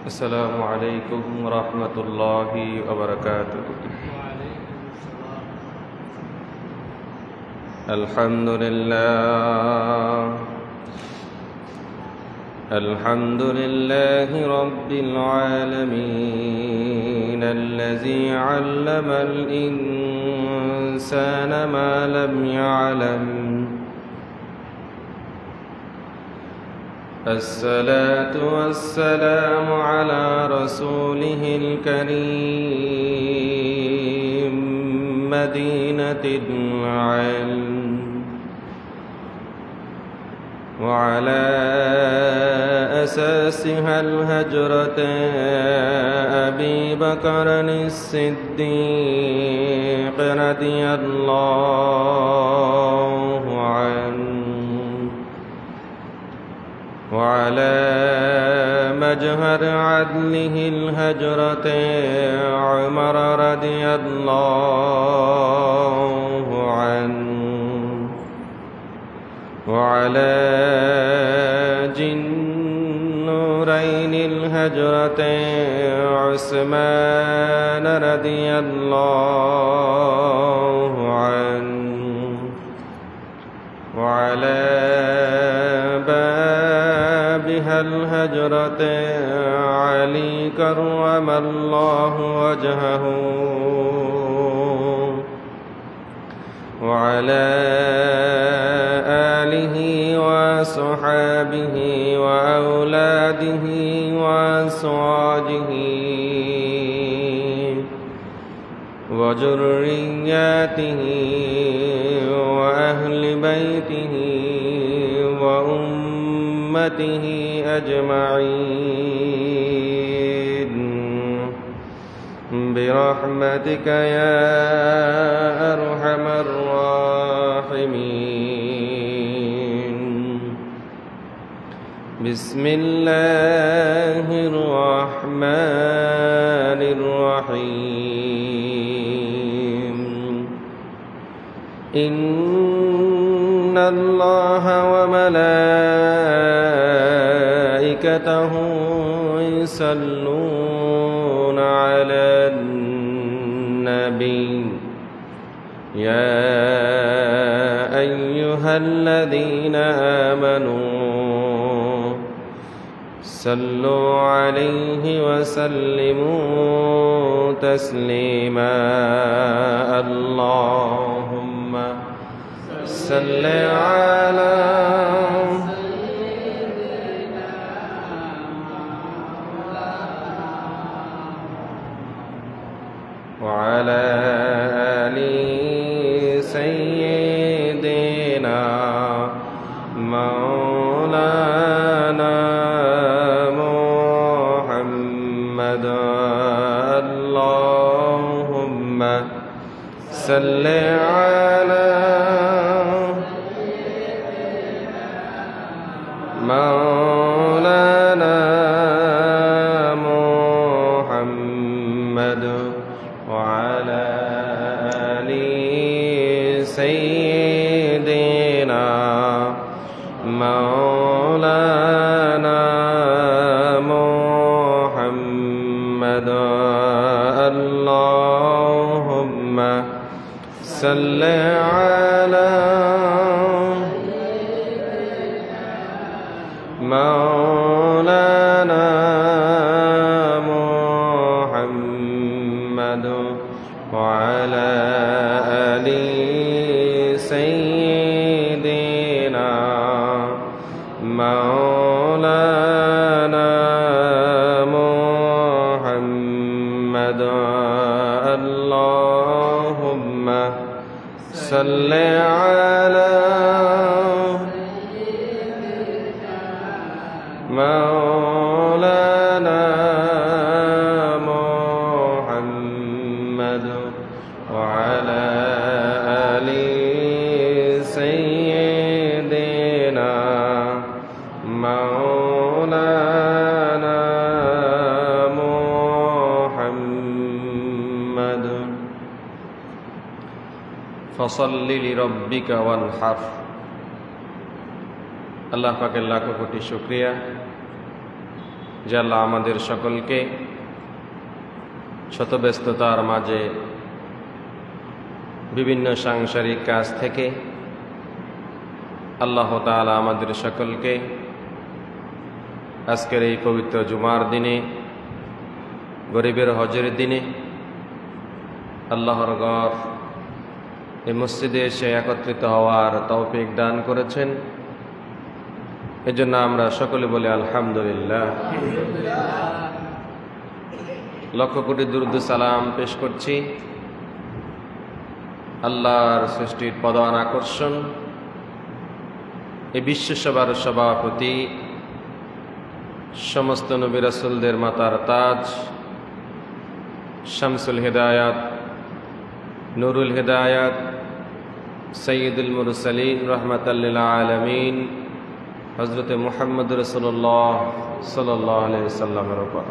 السلام عليكم ورحمة الله وبركاته. الحمد لله رب العالمين الذي علم الإنسان ما لم يعلم. الصلاة والسلام على رسوله الكريم مدينة العلم، وعلى أساسها الهجرة أبي بكر الصديق رضي الله عنه، وعلى مجهر عدله الهجرة عمر رضي الله عنه، وعلى جنورين الهجرة عثمان رضي الله عنه، وعلى بابها الهجرة علي كرم الله وجهه، وعلى آله وصحابه وأولاده وأزواجه وذرياته وأهل بيته وأمته أجمعين برحمتك يا أرحم الراحمين. بسم الله الرحمن الرحيم. إن الله وملائكته يصلون على النبي يا أيها الذين آمنوا صلوا عليه وسلموا تسليما. اللهم صل على وعلى آل سيدنا مولانا محمد. اللهم صل على مولانا محمد وعلى آل سيدنا مولانا محمد. اللهم صل على مولانا محمد وعلى آل سيدنا مولانا محمد. اللهم صل على مولانا محمد وعلى آل سيدنا مولانا محمد. ফসল্লি লিরব্বিকা ওয়ানহার। আল্লাহ পাকের লাখো কোটি শুকরিয়া যে আল্লাহ আমাদের সকলকে শত ব্যস্ততার মাঝে বিভিন্ন সাংসারিক কাজ থেকে আল্লাহ তাআলা আমাদের সকলকে আজকের এই পবিত্র জুমার দিনে, গরিবের হজের দিনে আল্লাহর ঘর এই মসজিদে এসে একত্রিত হওয়ার তৌফিক দান করেছেন। এজন্য আমরা সকলে বলি আলহামদুলিল্লাহ। লক্ষ কোটি দুরূদ সালাম পেশ করছি আল্লাহর সৃষ্টির প্রধান আকর্ষণ, এই বিশ্বসভার সভাপতি, সমস্ত নবী রাসূলদের মাতার তাজ, শামসুল হিদায়াত, নুরুল হিদায়াত, সৈয়দুল মুরসালিন, রাহমাতাল লিল আলামিন, হযরত মুহাম্মদ রাসূলুল্লাহ সাল্লাল্লাহু আলাইহি ওয়াসাল্লামের উপর।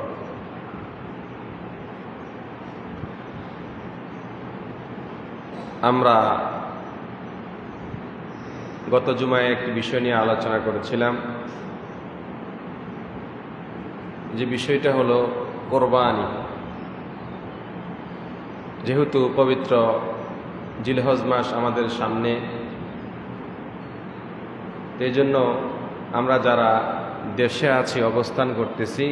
আমরা গত জুমায় একটি বিষয় নিয়ে আলোচনা করেছিলাম, যে বিষয়টা হলো কোরবানি। যেহেতু পবিত্র জিলহজ মাস আমাদের সামনে, এই জন্য আমরা যারা দেশে আছি, অবস্থান করতেছি,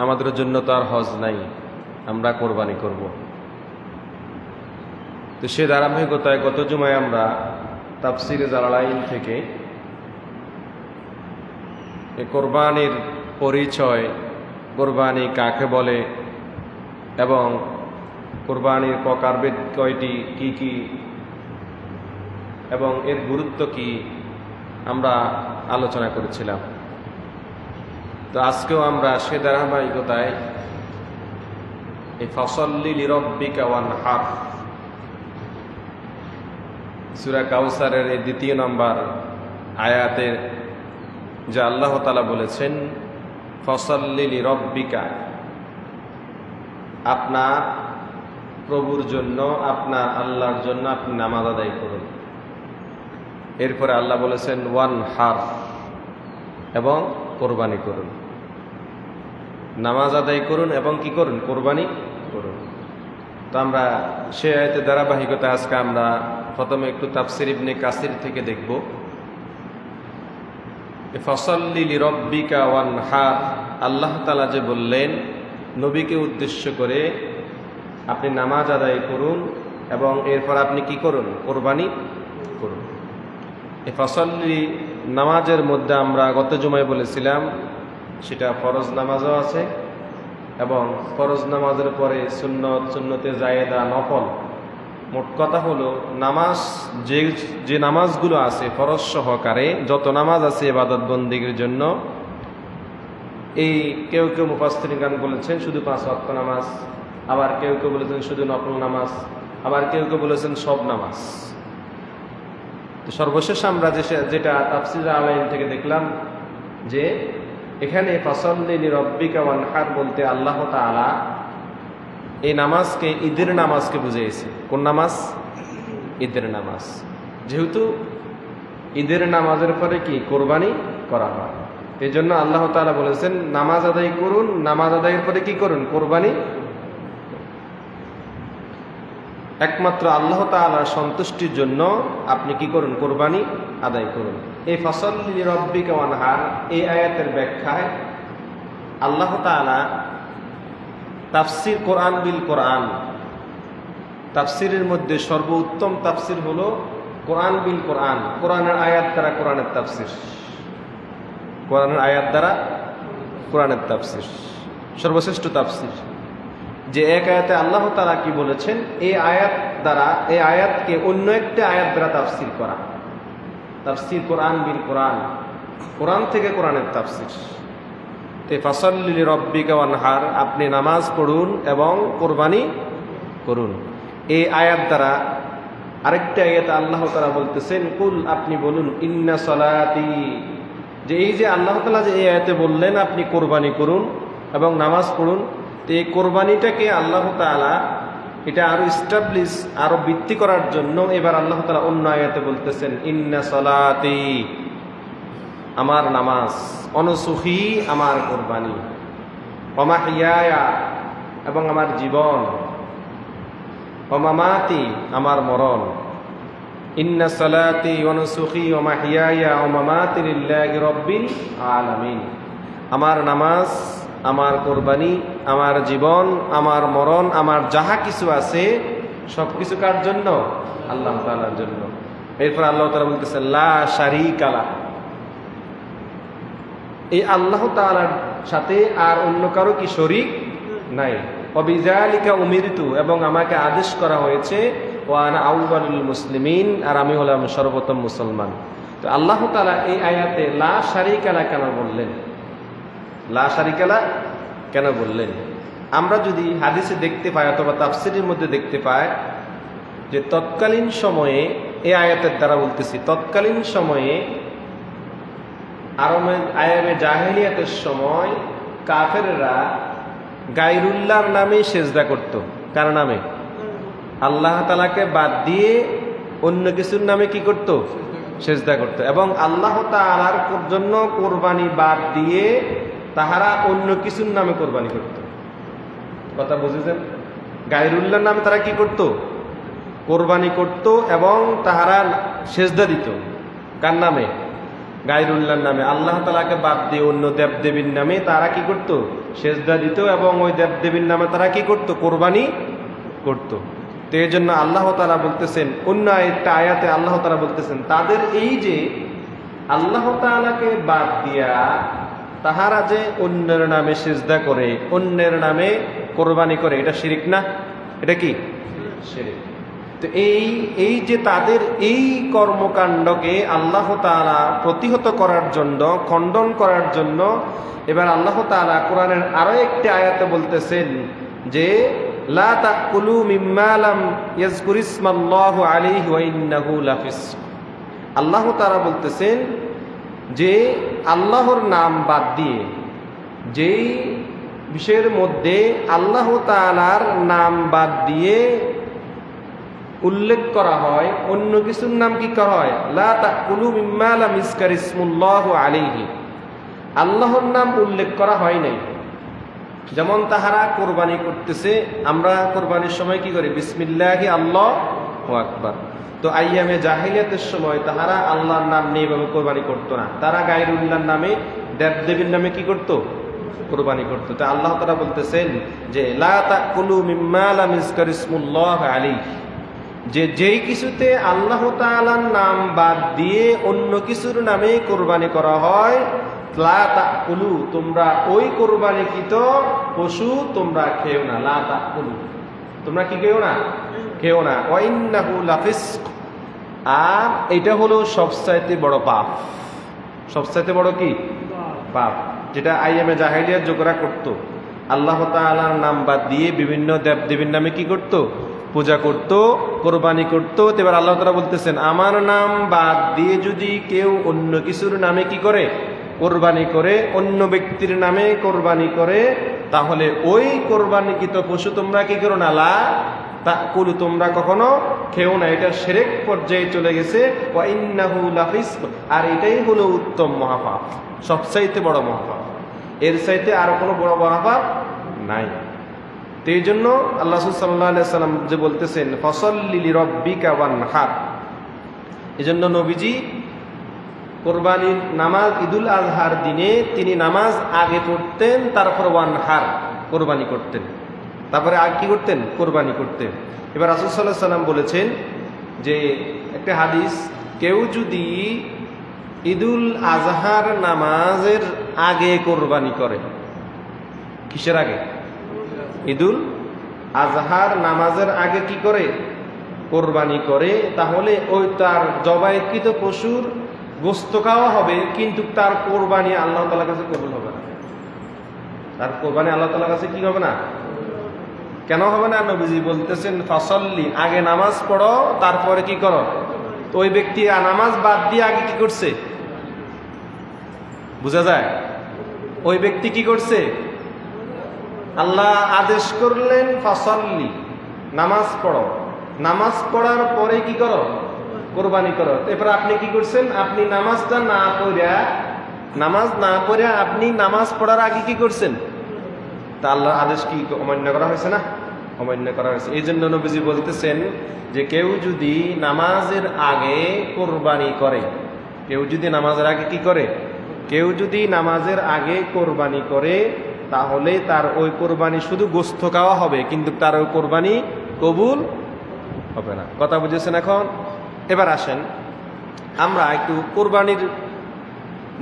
আমাদের জন্য তো আর হজ নাই, আমরা কোরবানি করব। তো সে ধারাবাহিকতায় গত জুমায় আমরা তাফসিরে জালালাইন থেকে এই কোরবানির পরিচয়, কোরবানি কাকে বলে এবং কোরবানির প্রকারভেদ কয়টি, কি কি এবং এর গুরুত্ব কি আমরা আলোচনা করেছিলাম। তো আজকেও আমরা সে ধারাবাহিকতায় এই ফসল্লি লিরব্বিকা ওয়ানহার, সূরা কাউসারের এই 2 নম্বর আয়াতে যে আল্লাহ তাআলা বলেছেন ফসল্লি লিরব্বিকা, আপনার প্রভুর জন্য, আপনার আল্লাহর জন্য আপনি নামাজ আদায় করুন। এরপরে আল্লাহ বলেছেন ওয়ানহার, এবং কোরবানি করুন। নামাজ আদায় করুন এবং কি করুন? কোরবানি করুন। তো আমরা সে আয়াতে ধারাবাহিকতা আজকে আমরা প্রথমে একটু তাফসির ইবনে কাসির থেকে দেখব। ফসল্লি লিরব্বিকা ওয়ানহার, আল্লাহ তাআলা যে বললেন নবীকে উদ্দেশ্য করে আপনি নামাজ আদায় করুন এবং এরপর আপনি কি করুন? কোরবানি করুন। এই ফসল্লি নামাজের মধ্যে আমরা গত জুমায় বলেছিলাম সেটা ফরজ নামাজও আছে এবং ফরজ নামাজের পরে সুন্নত, সুন্নতে জায়েদা, নফল। মোট কথা হলো নামাজ, যে নামাজগুলো আছে ফরজ সহকারে, যত নামাজ আছে ইবাদত বন্দেগীর জন্য, এই কেউ কেউ মুফাসসিরিন বলেছেন শুধু 5 ওয়াক্ত নামাজ, আবার কেউ কেউ বলেছেন শুধু নফল নামাজ, আবার কেউ কেউ বলেছেন সব নামাজ। তো সর্বশেষ আমরা যেটা তাফসির আলাইন থেকে দেখলাম যে এখানে ফসল্লি লিরব্বিকা ওয়ানহার বলতে আল্লাহ তাআলা এই নামাজকে ঈদের নামাজকে বুঝিয়েছে। কোন নামাজ? ঈদের নামাজ। যেহেতু ঈদের নামাজের পরে কি কোরবানি করা হয়, এই জন্য আল্লাহ তাআলা বলেছেন নামাজ আদায় করুন, নামাজ আদায়ের পরে কি করুন? কোরবানি। একমাত্র আল্লাহ তাআলার সন্তুষ্টির জন্য আপনি কি করুন? কোরবানি আদায় করুন। এই ফসল্লি লিরব্বিকা ওয়ানহার এই আয়াতের ব্যাখ্যায় আল্লাহ তাআলা তাফসির কোরআন বিল কোরআন, তাফসিরের মধ্যে সর্বোত্তম তাফসির হলো কোরআন বিল কোরআন, কোরআনের আয়াত দ্বারা কোরআনের তাফসির, কোরআনের আয়াত দ্বারা কোরআনের তাফসির সর্বশ্রেষ্ঠ তাফসির। যে এক আয়াতে আল্লাহ তাআলা কি বলেছেন, এই আয়াত দ্বারা, এই আয়াতকে অন্য একটা আয়াত দ্বারা তাফসির করা, তাফসির কোরআন বিল কোরআন, কোরআন থেকে কোরআনের তাফসির। তে ফসল্লি লিরব্বিকা ওয়ানহার, আপনি নামাজ পড়ুন এবং কোরবানি করুন। এই আয়াত দ্বারা আরেকটা আয়াতে আল্লাহ তাআলা বলতেছেন কুল, আপনি বলুন ইন্না সলাতি, যে এই যে আল্লাহ তাআলা যে এই আয়াতে বললেন আপনি কোরবানি করুন এবং নামাজ পড়ুন, তো এই কোরবানিটাকে আল্লাহ তাআলা এটা আরো ইস্টাবলিশ, আরো বৃদ্ধি করার জন্য এবার আল্লাহ তাআলা অন্য আয়াতে বলতেছেন ইন্না সালাতি, আমার নামাজ, অনুসুখী, আমার কুরবানি, ওয়া মাহইয়ায়া, এবং আমার জীবন, ওয়া মামাতি, আমার মরণ। ইন্না সালাতি ওয়া নুসুখি ওয়া মাহইয়ায়া ওয়া মামাতি লিল্লাহি রাব্বিল আলামিন। আমার নামাজ, আমার কুরবানি, আমার জীবন, আমার মরণ, আমার যাহা কিছু আছে সবকিছু কার জন্য? আল্লাহ তাআলার জন্য। এরপর আল্লাহ তাআলা বলতেছেন লা শারীকা লাহ, এই আল্লাহ তাআলার সাথে আর অন্য কারো কি শরীক নাই। ওয়া বিযালিকা উমিরতু, এবং আমাকে আদেশ করা হয়েছে, ওয়া আনা আউয়ালুল মুসলিমিন, আর আমি হলাম সর্বপ্রথম মুসলমান। তো আল্লাহ তাআলা এই আয়াতে লা শারীকা লাহ কেন বললেন? লা শারীকা লাহ কেন বললেন? আমরা যদি হাদিসে দেখতে পাই অথবা তাফসীরের মধ্যে দেখতে পাই যে তৎকালীন সময়ে, এই আয়াতের দ্বারা বলতেছি, তৎকালীন সময়ে আয়ামে জাহেলিয়াতের সময় কাফেররা গায়রুল্লাহর নামে সেজদা করত। কার নামে? আল্লাহ তাআলাকে বাদ দিয়ে অন্য কিছুর নামে কি করত? সেজদা করত। এবং আল্লাহ তাআলার জন্য কোরবানি বাদ দিয়ে তাহারা অন্য কিছুর নামে কোরবানি করত। কথা বুঝেছেন? গায়রুল্লাহর নামে তারা কি করত? কোরবানি করত, এবং তাহারা সেজদা দিত। কার নামে? গায়রুল্লাহর নামে। আল্লাহ তাআলাকে বাদ দিয়ে অন্য দেবদেবীর নামে তারা কি করত? সেজদা দিত, এবং ওই দেবদেবীর নামে তারা কি করত? কোরবানি করত। তো এই জন্য আল্লাহ তাআলা বলতেছেন, অন্য একটা আয়াতে আল্লাহ তাআলা বলতেছেন, তাদের এই যে আল্লাহ তাআলাকে বাদ দিয়া তাহারা যে অন্যের নামে সিজদা করে, অন্যের নামে কোরবানি করে, এটা শিরিক না? এটা কি শিরিক? তো এই যে তাদের এই কর্মকাণ্ডকে আল্লাহ তাআলা প্রতিহত করার জন্য, খণ্ডন করার জন্য এবার আল্লাহ তাআলা কোরআনের আরো একটি আয়াতে বলতেছেন যে লা তাকুলু মিম্মা লাম ইয়াজকুরিসমাল্লাহু আলাইহি ওয়া ইন্নাহু লাফিসক। আল্লাহ তাআলা বলতেছেন যে আল্লাহর নাম বাদ দিয়ে, যেই বিষয়ের মধ্যে আল্লাহ তাআলার নাম বাদ দিয়ে উল্লেখ করা হয় অন্য কিছুর নাম কি করা হয়? লা তাকুলু মিম্মা লাম ইয়াজকুরিসমাল্লাহু আলাইহি, আল্লাহর নাম উল্লেখ করা হয় নাই। যেমন তাহারা কোরবানি করতেছে, আমরা কোরবানির সময় কি করি? বিসমিল্লাহি আল্লাহু আকবার। তো আইয়ামে জাহিলিয়াতের সময় তাহারা আল্লাহর নাম নিয়ে এভাবে কোরবানি করতো না, তারা গায়রুল্লাহর নামে, দেবদেবীর নামে কি করত? কোরবানি করত। তো আল্লাহ তাআলা বলতেছেন যে লা তাকুলু মিম্মা লাম ইয়াজকুরিসমাল্লাহু আলাইহি, যে যেই কিছুতে আল্লাহ তাআলার নাম বাদ দিয়ে অন্য কিছুর নামে কোরবানি করা হয়, লা তাকুলু, তোমরা ওই কোরবানিকৃত পশু তোমরা খেও না। লা তাকুলু, তোমরা কি খেও না? খেও না। ওয়া ইন্নাহু লাফিসক, আর এটা হলো সবচাইতে বড় পাপ। সবচাইতে বড় কি পাপ? যেটা আইয়ামে জাহেলিয়াত যোগরা করত, আল্লাহ তাআলার নাম বাদ দিয়ে বিভিন্ন দেবদেবীর নামে কি করত? পূজা করত, কোরবানি করত। এবার আল্লাহ তাআলা বলতেছেন, আমার নাম বাদ দিয়ে যদি কেউ অন্য কিছুর নামে কি করে? কোরবানি করে, অন্য ব্যক্তির নামে কোরবানি করে, তাহলে ওই কোরবানিকৃত পশু তোমরা কি করো না? লা তাকুলু, তোমরা কখনো খেও না। এটা শিরক পর্যায়ে চলে গেছে। ওয়া ইন্নাহু লাফিসক, আর এটাই হলো উত্তম মহাপাপ, সবচাইতে বড় মহাপাপ। এর চাইতে আর কোনো বড় মহাপাপ নাই। তো এই জন্য আল্লাহ সাল্লাল্লাহু আলাইহি সাল্লাম যে বলতেছেন ফাসাল্লি লিরাব্বিকা ওয়ানহার, এই জন্য নবীজি কোরবানির নামাজ ঈদুল আজহার দিনে তিনি নামাজ আগে পড়তেন, তারপর ওয়ানহার কোরবানি করতেন, তারপরে আর কি করতেন? কোরবানি করতেন। এবার রাসূল সাল্লাল্লাহু আলাইহি সাল্লাম বলেছেন যে একটা হাদিস, কেউ যদি ঈদুল আজহার নামাজের আগে কোরবানি করে, কিসের আগে? ঈদুল আজহার নামাজের আগে কি করে? কোরবানি করে, তাহলে ওই তার জবাইকৃত পশুর গোস্ত খাওয়া হবে, কিন্তু তার কোরবানি আল্লাহ তাআলার কাছে কবুল হবে না। তার কোরবানি আল্লাহ তাআলার কাছে কি হবে না? কেন হবে না? নবীজি বলতেছেন ফাসাল্লি, আগে নামাজ পড়ো, তারপরে কি করো? তো ওই ব্যক্তি নামাজ বাদ দিয়ে আগে কি করছে? বোঝা যায় ওই ব্যক্তি কি করছে? আল্লাহ আদেশ করলেন ফাসাল্লি, নামাজ পড়ো, নামাজ পড়ার পরে কি করো? কোরবানি করো। এরপর আপনি কি করছেন? আপনি নামাজটা না পড়া, নামাজ না পড়া আপনি নামাজ পড়ার আগে কি করছেন? তা আল্লাহর আদেশ কি অমান্য করা হয়েছে না? অমান্য করা হয়েছে। এই জন্য নবীজি বলতেছেন যে কেউ যদি নামাজের আগে কোরবানি করে, কেউ যদি নামাজের আগে কি করে? কেউ যদি নামাজের আগে কোরবানি করে, তাহলে তার ওই কোরবানি শুধু গোস্ত খাওয়া হবে, কিন্তু তার ওই কোরবানি কবুল হবে না। কথা বুঝেছেন? এখন এবার আসেন আমরা একটু কোরবানির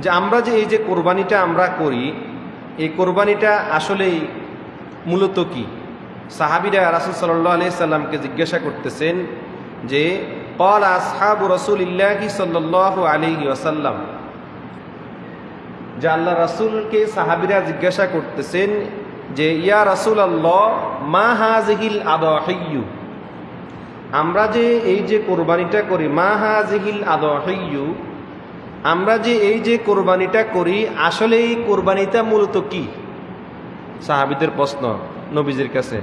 যে আমরা যে এই যে কোরবানিটা আমরা করি, এই কোরবানিটা আসলেই মূলত কি? সাহাবীরা রাসূল সাল্লাল্লাহু আলাইহি সাল্লামকে জিজ্ঞাসা করতেছেন যে ক্বালা আসহাবু রাসূলিল্লাহি সাল্লাল্লাহু আলাইহি ওয়াসাল্লাম, যে আল্লাহ রাসূলকে সাহাবীরা জিজ্ঞাসা করতেছেন যে ইয়া রাসূলুল্লাহ মা হাযিহিল আদাহিয়্যু, আমরা যে এই যে কোরবানিটা করি, মা হাযিহিল আদাহিয়্যু, আমরা যে এই যে কোরবানিটা করি আসলে এই কোরবানিটা মূলত কি? সাহাবীদের প্রশ্ন নবীজির কাছে,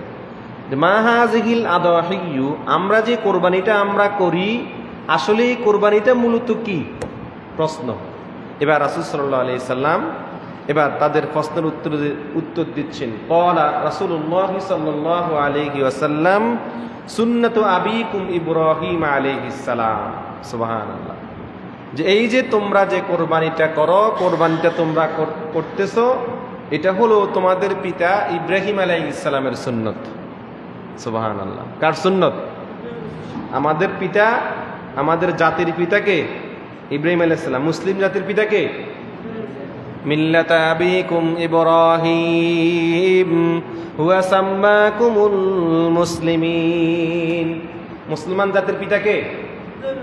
মা হাযিহিল আদাহিয়্যু, আমরা যে কোরবানিটা আমরা করি আসলে এই কোরবানিটা মূলত কি? প্রশ্ন। এবার রাসূল সাল্লাল্লাহু আলাইহি সাল্লাম এবার তাদের প্রশ্নের উত্তর দিচ্ছেন। ক্বালা রাসূলুল্লাহ সাল্লাল্লাহু আলাইহি ওয়াসাল্লাম সুন্নাতু আবিকুম ইব্রাহিম আলাইহিস সালাম। সুবহানাল্লাহ। যে এই যে তোমরা যে কোরবানিটা করো, কোরবানিটা তোমরা করতেছো, এটা হলো তোমাদের পিতা ইব্রাহিম আলাইহিস সালামের সুন্নত। সুবহানাল্লাহ। কার সুন্নত? আমাদের পিতা, আমাদের জাতির পিতাকে ইব্রাহিম আলাইহিস সালাম। মুসলিম জাতির পিতাকে মিল্লাতা আবিকুম ইব্রাহিম হুয়া সাম্মাকুমুল মুসলিমিন। মুসলমান জাতির পিতাকে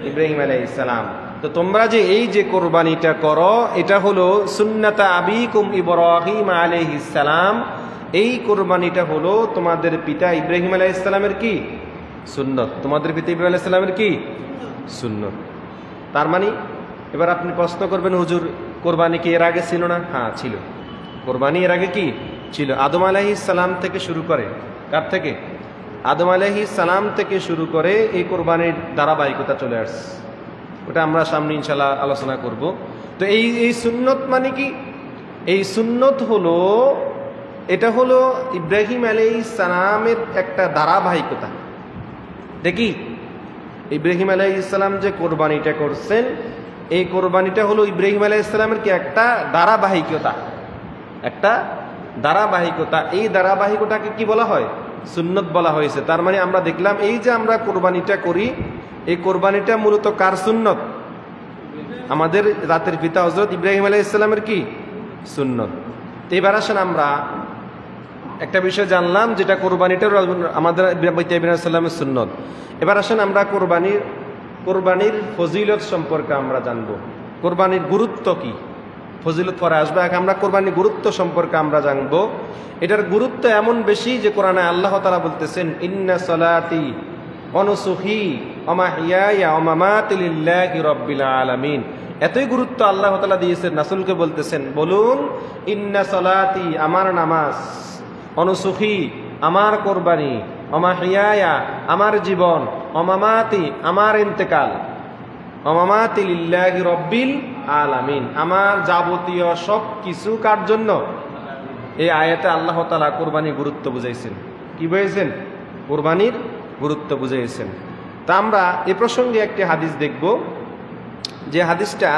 ইব্রাহিম আলাইহিস সালাম। তো তোমরা যে এই যে কোরবানিটা করো এটা হলো সুন্নাতা আবিকুম ইব্রাহিম আলাইহিস সালাম। এই কোরবানিটা হলো তোমাদের পিতা ইব্রাহিম আলাইহিস সালামের কি? সুন্নত। তোমাদের পিতা ইব্রাহিম আলাইহিস সালামের কি? সুন্নত। তার মানে এবার আপনি প্রশ্ন করবেন, হুজুর কোরবানি কি এর আগে ছিল না? হ্যাঁ ছিল। কোরবানি এর আগে কি ছিল? আদম আলাইহিস সালাম থেকে শুরু করে, কার থেকে? আদম আলাইহিস সালাম থেকে শুরু করে এই কোরবানির ধারাবাহিকতা চলে আসছে। ওটা আমরা সামনে ইনশাআল্লাহ আলোচনা করব। তো এই সুন্নত মানে কি? এই সুন্নত হলো, এটা হলো ইব্রাহিম আলাইহিস সালামের একটা ধারাবাহিকতা। দেখি ইব্রাহিম আলাইহিস সালাম যে কোরবানিটা করছেন, এই কোরবানিটা হলো ইব্রাহিম আলাইহিস সালামের কি একটা ধারাবাহিকতা, একটা ধারাবাহিকতা। এই ধারাবাহিকতাকে কি বলা হয়? সুন্নত বলা হয়েছে। তার মানে আমরা দেখলাম এই যে আমরা কোরবানিটা করি, এই কোরবানিটা মূলত কার সুন্নত? আমাদের জাতির পিতা হযরত ইব্রাহিম আলাইহিস সালামের কি সুন্নত। এবার আসেন আমরা একটা বিষয় জানলাম, যেটা কোরবানিটা আমাদের পিতা ইব্রাহিম আলাইহিস সালামের সুন্নত। এবার আসেন আমরা কোরবানির ফজিলত সম্পর্কে আমরা জানবো। কোরবানির গুরুত্ব কি, ফজিলত পরে আসবে। আমরা কোরবানির গুরুত্ব সম্পর্কে আমরা জানবো। এটার গুরুত্ব এমন বেশি যে কোরআনে আল্লাহ তাআলা বলতেছেন ইন্না সালাতি ওয়া নুসুকি ওয়া মাহইয়ায়া ওয়া মামাতি লিল্লাহি রাব্বিল আলামিন। এতই গুরুত্ব আল্লাহ তাআলা দিয়েছেন, রাসূলকে বলতেছেন বলুন ইন্না সালাতি, আমার নামাজ, ওয়া নুসুকি, আমার কোরবানি, ওয়া মাহইয়ায়া, আমার জীবন, ওয়া মামাতি, আমার ইন্তেকাল, ওয়া মামাতি লিল্লাহি রাব্বিল আলামিন, আমার যাবতীয় সব কিছু কার জন্য? এই আয়াতে আল্লাহ তাআলা কোরবানির গুরুত্ব বুঝাইছেন। কি বুঝাইছেন? কোরবানির গুরুত্ব বুঝাইছেন। তা আমরা এ প্রসঙ্গে একটি হাদিস দেখব, যে হাদিসটা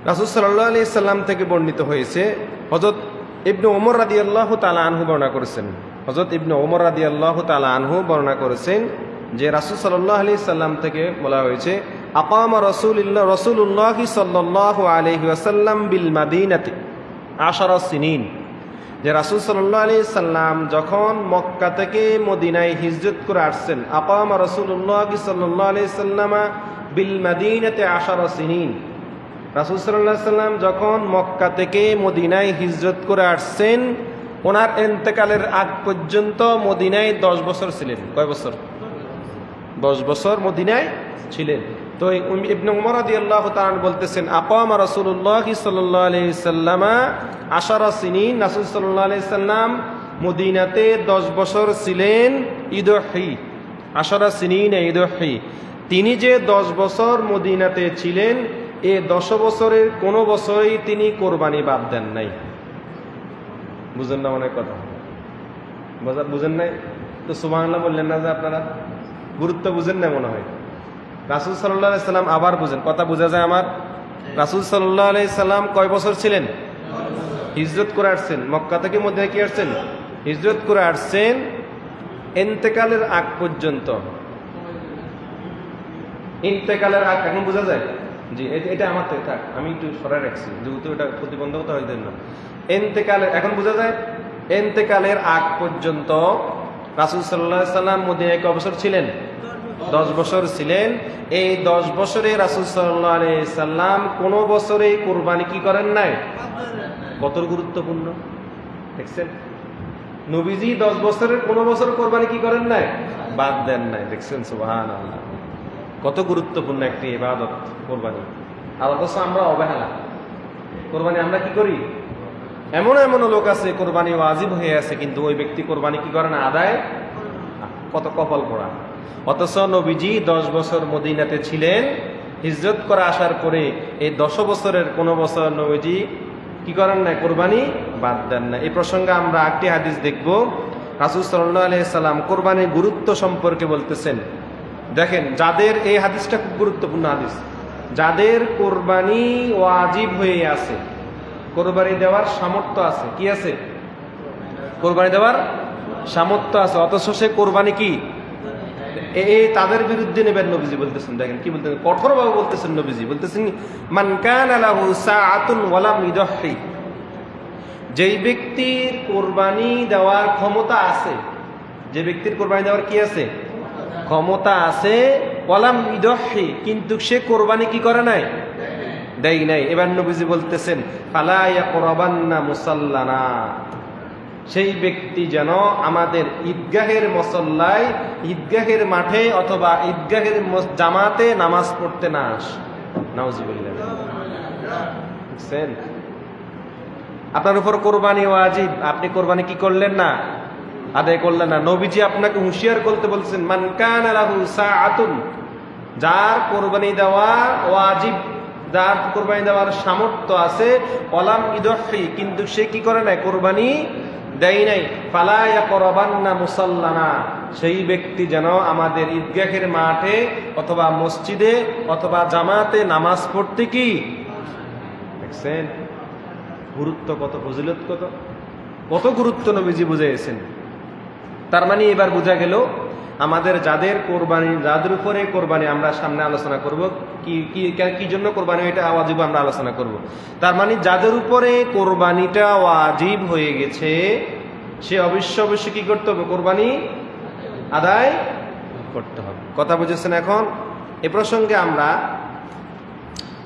রাসূল সাল্লাল্লাহু আলাইহি সাল্লাম থেকে বর্ণিত হয়েছে। হযরত ইবনে ওমর রাদিয়াল্লাহু তাআলা আনহু বর্ণনা করেছেন। হযরত ইবনে ওমর রাদিয়াল্লাহু তাআলা আনহু বর্ণনা করেছেন যে রাসূল সাল্লাল্লাহু আলাইহি সাল্লাম থেকে বলা হয়েছে আকামা রাসূলুল্লাহ সাল্লাল্লাহু আলাইহি ওয়াসাল্লাম বিল মাদিনাতি 10 সিনিন। যে রাসূল সাল্লাল্লাহু আলাইহি সাল্লাম যখন মক্কা থেকে মদিনায় হিজরত করে আসছেন, আকামা রাসূলুল্লাহ সাল্লাল্লাহু আলাইহি সাল্লাম বিল মাদিনাতি 10 সিনিন। রাসূল সাল্লাল্লাহু আলাইহি সাল্লাম যখন মক্কা থেকে মদিনায় হিজরত করে আসছেন, ওনার ইন্তেকালের আগ পর্যন্ত মদিনায় 10 বছর ছিলেন। কয় বছর? 10 বছর মদিনায় ছিলেন। তো ইবনে ওমর রাদিয়াল্লাহু তাআলা বলতেছেন আকামা রাসূলুল্লাহ সাল্লাল্লাহু আলাইহি সাল্লাম 10 সিনিন। রাসূল সাল্লাল্লাহু আলাইহি সাল্লাম মদিনাতে 10 বছর ছিলেন ইদহি 10 সিনিন ইদহি। তিনি যে 10 বছর মদিনাতে ছিলেন, এই 10 বছরের কোনো বছরই তিনি কোরবানি বাদ দেন নাই। বুঝেন না অনেক কথা, বুঝেন নাই তো সুবহানাল্লাহ বললেন না যে আপনারা গুরুত্ব বুঝেন না মনে হয়। রাসূল সাল্লাল্লাহু আলাইহি সাল্লাম আবার বুঝেন, কথা বোঝা যায় আমার। রাসূল সাল্লাল্লাহু আলাইহি সাল্লাম কয় বছর ছিলেন? হিজরত করে আসছেন, মক্কা থেকে মদিনায় কি আসছেন? হিজরত করে আসছেন ইন্তেকালের আগ পর্যন্ত। ইন্তেকালের আগ এখন বোঝা যায়? জি, এটা আমার থাক, আমি একটু সরাই রাখছি যেহেতু এটা প্রতিবন্ধকতা হয়ে যায় না। ইন্তেকালের এখন বোঝা যায়। ইন্তেকালের আগ পর্যন্ত রাসূল সাল্লাল্লাহু আলাইহি সাল্লাম মদিনায় কয় বছর ছিলেন? 10 বছর ছিলেন। এই 10 বছরে রাসূল সাল্লাল্লাহু আলাইহি সাল্লাম কোন বছরে কুরবানি কি করেন নাই? কত গুরুত্বপূর্ণ দেখছেন? নবীজি 10 বছরের কোন বছর কোরবানি কি করেন নাই? বাদ দেন নাই। দেখছেন সুবহানাল্লাহ, কত গুরুত্বপূর্ণ একটি ইবাদত কোরবানি। আর অথচ আমরা অবহেলা। কোরবানি আমরা কি করি? এমন এমন লোক আছে কোরবানি ওয়াজিব হয়ে আছে, কিন্তু ওই ব্যক্তি কোরবানি কি করে না, আদায়। কত কপাল পোড়া। অথচ নবীজি 10 বছর মদিনাতে ছিলেন, হিজরত করে আসার পরে এই 10 বছরের কোন বছর নবীজি কি করেন না, কোরবানি বাদ দেন না। এই প্রসঙ্গে আমরা একটি হাদিস দেখব। রাসূল সাল্লাল্লাহু আলাইহি সাল্লাম কোরবানির গুরুত্ব সম্পর্কে বলতেছেন। দেখেন, যাদের এই হাদিসটা খুব গুরুত্বপূর্ণ হাদিস, যাদের কোরবানি ওয়াজিব হয়ে আছে, কোরবানি দেওয়ার সামর্থ্য আছে, কি আছে? কোরবানি দেওয়ার সামর্থ্য আছে, অথচ সে কোরবানি কি এই তাদের বিরুদ্ধে নেবেন নবীজি বলতেছেন। দেখেন কি বলতেছেন, কঠোরভাবে বলতেছেন নবীজি, বলতেছেন মান কানা লাহু সাআতুন ওয়া লাম ইদহি, যেই ব্যক্তির কোরবানি দেওয়ার ক্ষমতা আছে, যে ব্যক্তির কোরবানি দেওয়ার কি আছে? ক্ষমতা আছে, ওয়া লাম ইদহি, কিন্তু সে কোরবানি কি করে নাই? দেয় নাই। এবার নবীজি বলতেছেন ফালা ইয়াকরাবান্না মুসাল্লানা, সেই ব্যক্তি যেন আমাদের ঈদগাহের মুসল্লায়, ঈদগাহের মাঠে অথবা ঈদগাহের জামাতে নামাজ পড়তে না আসে। নাউজুবিল্লাহ। বুঝছেন? আপনার উপর কোরবানি ওয়াজিব, আপনি কোরবানি কি করলেন না? আদায় করলেন না। নবীজি আপনাকে হুঁশিয়ার করতে বলছেন মান কানা লাহু সাআতুন, যার কোরবানি দেওয়া ওয়াজিব, যার কোরবানি দেওয়ার সামর্থ্য আছে, ওয়ালাম ইদহি, কিন্তু সে কি করে নাই? কোরবানি দেয় নাই। ফালা ইয়াকরাবান্না মুসাল্লানা, সেই ব্যক্তি যেন আমাদের ঈদগাহের মাঠে অথবা মসজিদে অথবা জামাতে নামাজ পড়তে কি। দেখছেন গুরুত্ব কত, ফজিলত কত, কত গুরুত্ব নবীজি বুঝিয়েছেন। তার মানে এবার বোঝা গেল আমাদের যাদের কোরবানি, যাদের উপরে কোরবানি, আমরা সামনে আলোচনা করব কি কি জন্য কোরবানি এটা ওয়াজিব, আমরা আলোচনা করব। তার মানে যাদের উপরে কোরবানিটা ওয়াজিব হয়ে গেছে, সে অবশ্যই কি করতে হবে? কোরবানি আদায় করতে হবে। কথা বুঝেছেন? এখন এ প্রসঙ্গে আমরা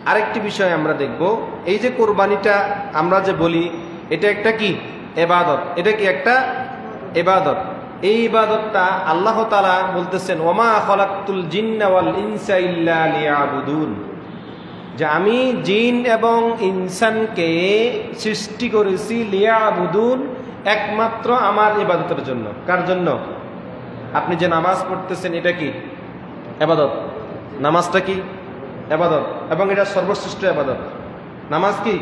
আরেকটি বিষয় আমরা দেখব। এই যে কোরবানিটা আমরা যে বলি, এটা একটা কি ইবাদত, এটা কি একটা ইবাদত। এই ইবাদতটা আল্লাহ তাআলা বলতেছেন ওমা খালাকতুল জিন্না ওয়াল ইনসা ইল্লা লিয়াবুদুন, যে আমি জিন এবং ইনসানকে সৃষ্টি করেছি লিয়াবুদুন, একমাত্র আমার ইবাদতের জন্য। কার জন্য? আপনি যে নামাজ পড়তেছেন এটা কি ইবাদত? নামাজটা কি ইবাদত, এবং এটা সর্বশ্রেষ্ঠ ইবাদত। নামাজ কি?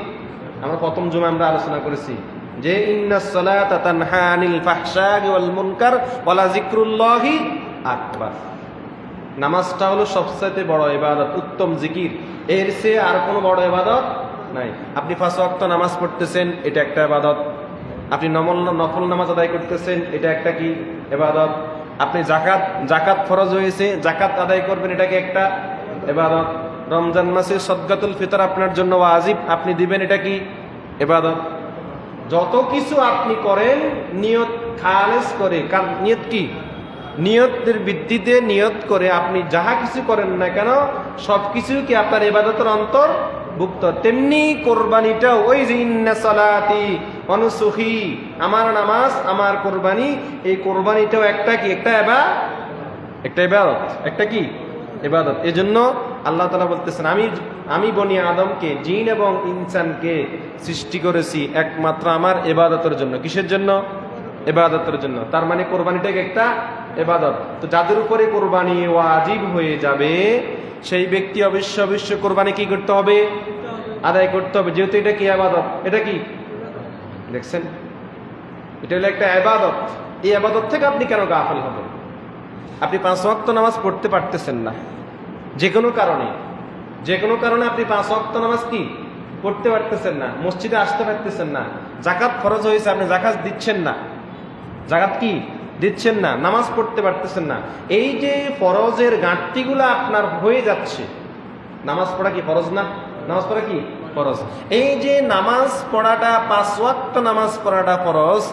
আমরা প্রথম জুমা আমরা আলোচনা করেছি যে ইন্নাস সালাতা তানহা আনিল ফাহশাই ওয়াল মুনকার ওয়া লাযিকরুল্লাহি আকবার। নামাজটা হলো সবচেয়ে বড় ইবাদত, উত্তম জিকির, এর চেয়ে আর কোনো বড় ইবাদত নাই। আপনি 5 ওয়াক্ত নামাজ পড়তেছেন, এটা একটা ইবাদত। আপনি নফল নামাজ আদায় করতেছেন, এটা একটা কি ইবাদত। আপনি জাকাত ফরজ হয়েছে, জাকাত আদায় করবেন, এটা কি একটা ইবাদত। রমজান মাসে সদকাতুল ফিতর আপনার জন্য ওয়াজিব, আপনি দিবেন, এটা কি ইবাদত। যত কিছু আপনি করেন নিয়ত খালেস করে, কারণ নিয়ত কি? নিয়তের ভিত্তিতে নিয়ত করে আপনি যাহা কিছু করেন না কেন সবকিছু কি আপনার ইবাদতের অন্তর্ভুক্ত। তেমনি কোরবানিটাও ওই যে ইন্না সালাতি ওয়া নুসুকি, আমার নামাজ আমার কোরবানি, এই কোরবানিটাও একটা কি? একটা ইবাদত, একটা কি ইবাদত। এজন্য আল্লাহ তাআলা বলতেছেন আমি বনি আদমকে, জিন এবং ইনসানকে সৃষ্টি করেছি একমাত্র আমার ইবাদতের জন্য। কিসের জন্য? ইবাদতের জন্য। তার মানে কোরবানিটাকে একটা ইবাদত। তো যাদের উপরে কোরবানি ওয়াজিব হয়ে যাবে সেই ব্যক্তি অবশ্য কোরবানি কি করতে হবে? আদায় করতে হবে, যেহেতু এটা কি ইবাদত। এটা কি দেখছেন, এটা হলো একটা ইবাদত। এই ইবাদত থেকে আপনি কেন গাফিল হবেন? আপনি 5 ওয়াক্ত নামাজ পড়তে পারতেছেন না, যে কোনো কারণে আপনি 5 ওয়াক্ত নামাজ কি পড়তে পারতেছেন না, মসজিদে আসতে পারতেছেন না, যাকাত ফরজ হয়েছে আপনি যাকাত দিচ্ছেন না, যাকাত কি দিচ্ছেন না, নামাজ পড়তে পারতেছেন না। এই যে ফরজের ঘাটতিগুলো আপনার হয়ে যাচ্ছে, নামাজ পড়া কি ফরজ না? নামাজ পড়া কি ফরজ? এই যে নামাজ পড়াটা 5 ওয়াক্ত নামাজ পড়াটা ফরজ,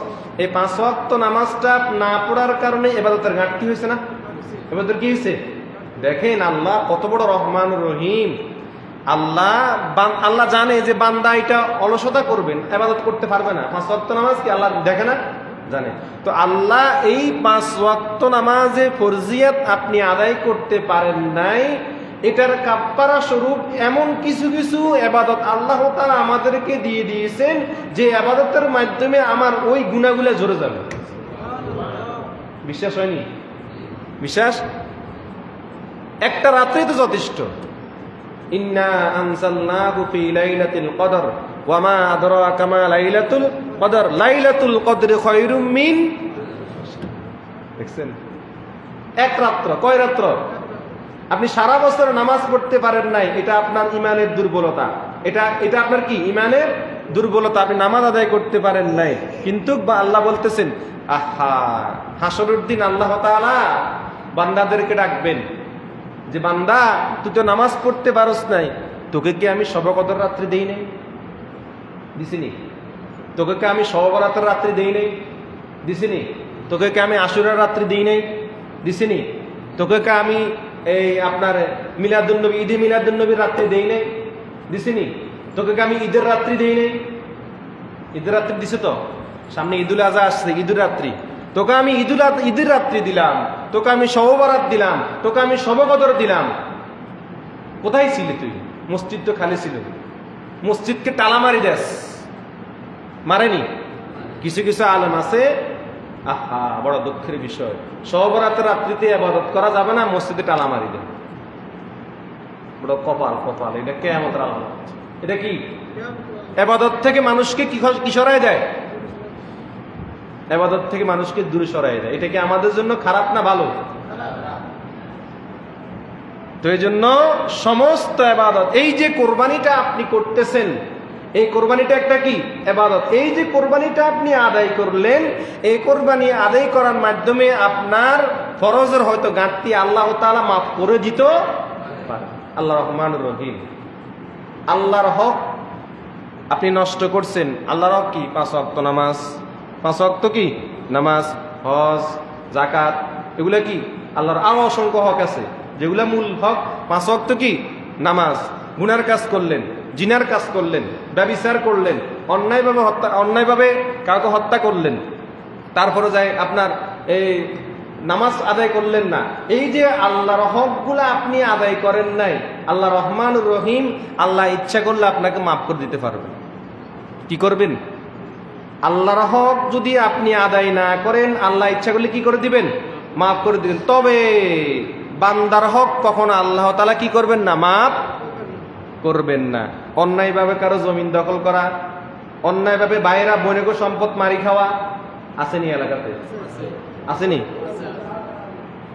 এই 5 ওয়াক্ত নামাজটা না পড়ার কারণে ইবাদতের ঘাটতি হয়েছে না? ইবাদতের কি হয়েছে? দেখেন আল্লাহ কত বড় রহমান রহিম। আল্লাহ জানে যে বান্দা এটা অলসতা করবেন, ইবাদত করতে পারবে না। 5 ওয়াক্ত নামাজ কি আল্লাহ দেখে না? জানে। তো আল্লাহ এই 5 ওয়াক্ত নামাজে ফরজিয়াত আপনি আদায় করতে পারেন নাই, এটার কাফারা স্বরূপ এমন কিছু ইবাদত আল্লাহ তাআলা আমাদেরকে দিয়ে দিয়েছেন যে ইবাদতের মাধ্যমে আমার ওই গুনাহগুলো ঝরে যাবে। বিশ্বাস হয়নি? বিশ্বাস একটা রাত্রেই তো যথেষ্ট। ইন্না আনজালনাহু ফি লাইলাতুল কদর ওয়া মা আদরাকা মা লাইলাতুল কদর লাইলাতুল কদরি খায়রুম মিন। দেখছেন, এক রাত্র। কয় রাত্র? আপনি সারা বছর নামাজ পড়তে পারেন নাই, এটা আপনার ইমানের দুর্বলতা। এটা আপনার কি ইমানের দুর্বলতা, আপনি নামাজ আদায় করতে পারেন নাই। কিন্তু আল্লাহ বলতেছেন, আহা, হাসরের দিন আল্লাহ তাআলা বান্দাদেরকে ডাকবেন যে বান্দা তুই তো নামাজ পড়তে পারস নাই, তোকে কি আমি শবে কদর রাত্রি দেই নাই? দিছিনি? তোকে কি আমি শবে বরাতের রাত্রি দেই নাই? দিছিনি? তোকে কি আমি আশুরার রাত্রি দেই নাই? দিছিনি? তোকে কি আমি এই আপনার মিলাদুন্নবী ঈদে মিলাদুন্নবীর রাত্রি দেই নাই? দিছিনি? তোকে কি আমি ঈদের রাত্রি দেই নাই? ঈদের রাত্রি দিছে তো, সামনে ঈদুল আজহা আসছে, ঈদের রাত্রি। তোকে আমি ঈদের রাত্রি দিলাম, তোকে আমি শবে বরাত দিলাম, তোকে আমি শবে কদর দিলাম। কোথায় ছিলি তুই? মসজিদ তো খালি ছিল। মসজিদকে তালা মারি দেস, মারেনি? কিছু আলেম আছে, আহা বড় দুঃখের বিষয়, শবে বরাতের রাত্রিতে ইবাদত করা যাবে না, মসজিদে তালা মারি দেয়। বড় কপাল। এটা কিয়ামতের আলামত। এটা কি ইবাদত থেকে মানুষকে কি সরায় দেয়? ইবাদত থেকে মানুষকে দূরে সরায় দেয়। এটা কি আমাদের জন্য খারাপ না ভালো? তো এই জন্য সমস্ত ইবাদত, এই যে কোরবানিটা আপনি করতেছেন, এই কোরবানিটা একটা কি ইবাদত। এই যে কোরবানিটা আপনি আদায় করলেন, এই কোরবানি আদায় করার মাধ্যমে আপনার ফরজের হয়তো ঘাটতি আল্লাহ তাআলা মাফ করে দিত পারে। আল্লাহ রহমানুর রহিম। আল্লাহর হক আপনি নষ্ট করছেন। আল্লাহর হক কি? 5 ওয়াক্ত নামাজ। 5 ওয়াক্ত কি নামাজ, হজ, যাকাত, এগুলা কি আল্লাহর আরো অসংখ্য হক আছে, যেগুলা মূল হক। 5 ওয়াক্ত কি নামাজ। গুনার কাজ করলেন, জিনার কাজ করলেন, ব্যভিচার করলেন, অন্যায়ভাবে কাউকে হত্যা করলেন, তারপরে যায় আপনার এই নামাজ আদায় করলেন না। এই যে আল্লাহর হকগুলা আপনি আদায় করেন নাই, আল্লাহ রহমানুর রহিম, আল্লাহ ইচ্ছা করলে আপনাকে মাফ করে দিতে পারবেন। কি করবেন? আল্লাহর হক যদি আপনি আদায় না করেন, আল্লাহ ইচ্ছা করলে কি করে দিবেন? মাফ করে দিবেন। তবে বান্দার হক কখনো আল্লাহ তাআলা কি করবেন না? মাফ করবেন না। অন্যায়ভাবে কারো জমিন দখল করা, অন্যায়ভাবে বাইরা বনেগো সম্পদ মারি খাওয়া, আসেনি এলাকাতে? আসেনি?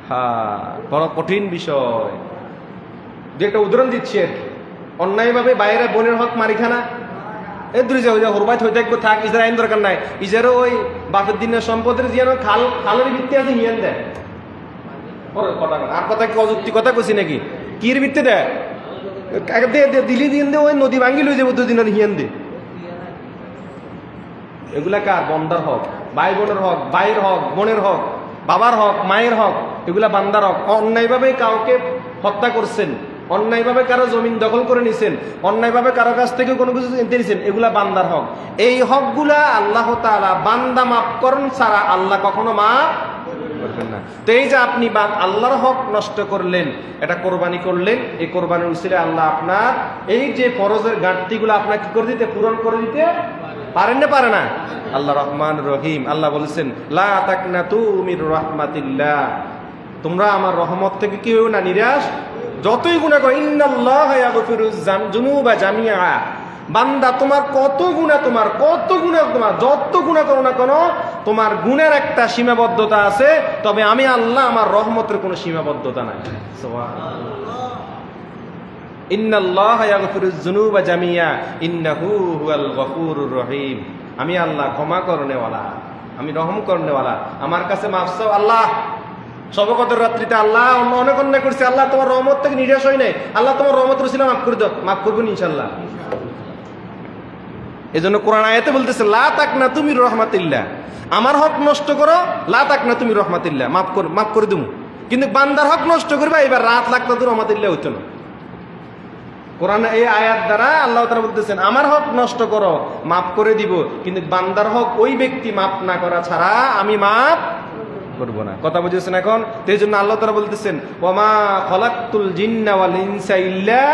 হ্যাঁ, বড় কঠিন বিষয়। যে একটা উদাহরণ দিচ্ছি আর কি। অন্যায়ভাবে বাইরে বোনের হক মারি খানা, হরবাই হয়ে থাকবো, থাক, ইজার আইন দরকার নাই। ইজারও ওই বাপের দিনের সম্পদের যে খালের ভিত্তি আছে, হিয়ান দেয়। আর কথা কি অযুক্তি কথা কইছি নাকি? কির ভিত্তি দেয়? দিলি দিন দে, ওই নদী ভাঙ্গি লই যাবো দুদিন হিয়ান দে। এগুলা কার? বন্দার হক, ভাই বোনের হক, ভাইয়ের হক, বোনের হক, বাবার হক, মায়ের হক, এগুলা বান্দার হক। অন্যায়ভাবে কাউকে হত্যা করছেন, অন্যায়ভাবে কারো জমিন দখল করে নিছেন, অন্যায়ভাবে কারো কাছ থেকে কোনো কিছু কিনতে নিছেন, এগুলা বান্দার হক। এই হকগুলা আল্লাহ তাআলা বান্দা মাফ করেন ছাড়া আল্লাহ কখনো মাফ করবেন না। তো এই যে আপনি আল্লাহর হক নষ্ট করলেন, এটা কোরবানি করলেন, এই কোরবানির উসিলায় আল্লাহ আপনার এই যে ফরজের ঘাটতিগুলো আপনাকে কি করে দিতে? পূরণ করে দিতে পারেন না পারে না? আল্লাহ রহমান রহিম। আল্লাহ বলেছেন লা তাকনাতু মির রাহমাতিল্লাহ, তোমরা আমার রহমত থেকে কেউ না নিরাশ, যতই গুনাহ করো, ইন্নাল্লাহা ইয়াগফিরুয যুনুবা জামিআ, বান্দা তোমার কত গুনাহ তোমার যত গুনাহ করো না কেন, তোমার গুনার একটা সীমাবদ্ধতা আছে, তবে আমি আল্লাহ আমার রহমতের কোনো সীমাবদ্ধতা নাই। সুবহানাল্লাহ। ইন্নাল্লাহা ইয়াগফিরুয যুনুবা জামিআ ইন্নাহু হুয়াল গফুরুর রহিম, আমি আল্লাহ ক্ষমা করনেওয়ালা, আমি রহম করনেওয়ালা, আমার কাছে মাফ চাও। আল্লাহ শবে কদর রাত্রিতে আল্লাহ অনেক অন্যায় করছে, আল্লাহ তোমার রহমত থেকে নিরাশ হয় নাই, আল্লাহ তোমার রহমতের উসিলা মাফ করে দাও, মাফ করবেন ইনশাআল্লাহ। এজন্য কোরআন আয়াতে বলতেছে লা তাকনাতু মির রাহমাতিল্লাহ, আমার হক নষ্ট করো, লা তাকনাতু মির রাহমাতিল্লাহ, মাফ করে দেবো। কিন্তু বান্দার হক নষ্ট করবে, এবার রাত লাকনাতু রাহমাতিল্লাহ হইতো না। কোরআন এই আয়াত দ্বারা আল্লাহ তাআলা বলতেছেন আমার হক নষ্ট করো, মাফ করে দিব, কিন্তু বান্দার হক ওই ব্যক্তি মাফ না করা ছাড়া আমি মাফ করব না। কথা বুঝেছেন এখন? এই জন্য আল্লাহ তাআলা বলতেছেন ওয়ামা খালাকতুল জিন্না ওয়াল ইনসা ইল্লা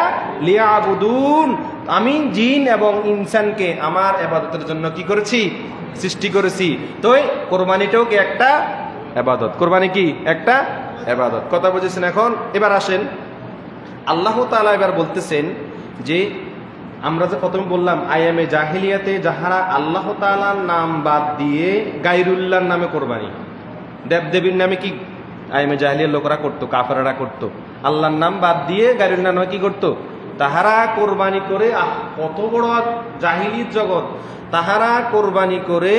লিয়াবুদুন, আমি জিন এবং ইনসানকে আমার ইবাদতের জন্য কি করেছি? সৃষ্টি করেছি। তো কোরবানিটাও কি একটা ইবাদত? কোরবানি কি একটা ইবাদত? কথা বুঝেছেন এখন? এবার আসেন আল্লাহ তাআলা এবার বলতেছেন যে আমরা যে প্রথমে বললাম আয়ামে জাহিলিয়াতে যাহারা আল্লাহ তাআলার নাম বাদ দিয়ে গায়রুল্লাহর নামে কোরবানি, দেবদেবীর নামে কি আয়ামে জাহিলিয়ার লোকেরা করতো, কাফেররা করতো, আল্লাহর নাম বাদ দিয়ে গায়রুল্লাহর নামে কি করতো? তাহারা কোরবানি করে, কত বড় জাহিলির জগৎ, তাহারা কোরবানি করে,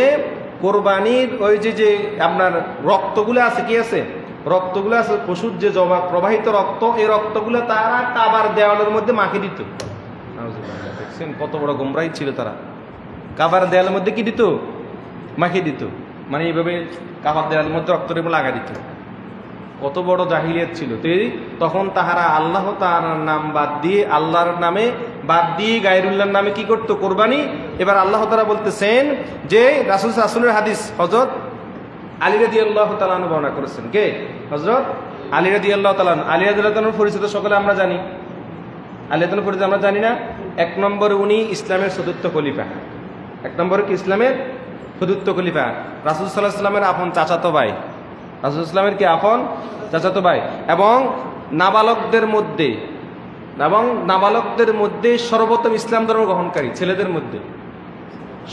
কোরবানির ওই যে আপনার রক্তগুলো আছে, কি আছে? রক্তগুলো আছে পশুর যে জবা প্রবাহিত রক্ত, এই রক্তগুলো তারা কাবার দেওয়ালের মধ্যে মাখিয়ে দিত। দেখছেন কত বড় গোমরাই ছিল তারা। কাবার দেওয়ালের মধ্যে কি দিত? মাখিয়ে দিত, মানে এইভাবে কাবার দেওয়ালের মধ্যে রক্ত লাগা দিত। কত বড় জাহিলিয়াত ছিল। তখন তাহারা আল্লাহ তাআলার নাম বাদ দিয়ে, আল্লাহর নামে বাদ দিয়ে গায়রুল্লাহর নামে কি করতো? কোরবানি। এবার আল্লাহ তাআলা বলতেছেন যে রাসূলের হাদিস হযরত আলী রাদিয়াল্লাহু তাআলা আনহু বর্ণনা করেছেন। কে? হযরত আলী রাদিয়াল্লাহু তাআলা। আলী রাদিয়াল্লাহু তাআলার পরিচিত সকলে আমরা জানি। আলী রাদিয়াল্লাহু পরিচিত আমরা জানি না? এক নম্বরে উনি ইসলামের চতুর্থ খলিফা। এক নম্বরে কি? ইসলামের চতুর্থ খলিফা। রাসূল সাল্লাল্লাহু আলাইহি ওয়াসাল্লামের আপন চাচাতো ভাই। রাসূল ইসলামের কি আপন চাচাতো ভাই, এবং নাবালকদের মধ্যে সর্বপ্রথম ইসলাম ধর্ম গ্রহণকারী ছেলেদের মধ্যে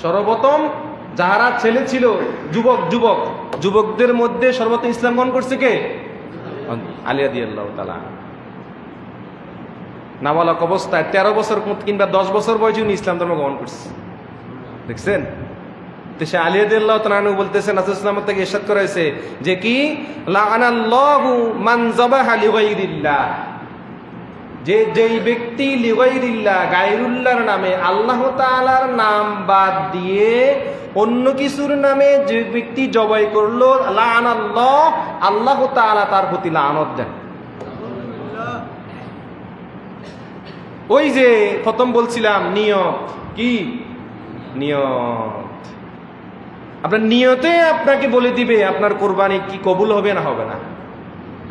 সর্বপ্রথম যাহারা ছেলে ছিল, যুবকদের মধ্যে সর্বপ্রথম ইসলাম গ্রহণ করছে কে? আলী রাদিয়াল্লাহু তাআলা। নাবালক অবস্থায় 13 বছর কিংবা 10 বছর বয়সে উনি ইসলাম ধর্ম গ্রহণ করছে। দেখছেন? তো সে আলী রাদিয়াল্লাহু তাআলা আনহু বলতেছেন রাসূলুল্লাহ সাল্লাল্লাহু আলাইহি ওয়াসাল্লাম থেকে ইরশাদ করা হয়েছে যে কি লাআনাল্লাহু মান যাবাহা লিগাইরিল্লাহ, যেই ব্যক্তি লিগাইরিল্লাহ গায়রুল্লাহর নামে, আল্লাহ তাআলার নাম বাদ দিয়ে অন্য কিছুর নামে যে ব্যক্তি জবাই করলো, লাআনাল্লাহ, আল্লাহ তাআলা তার প্রতি লানত দেন। ওই যে প্রথম বলছিলাম নিয়ত, কি নিয়ত? আপনার নিয়তে আপনাকে বলে দিবে আপনার কোরবানি কি কবুল হবে না হবে না।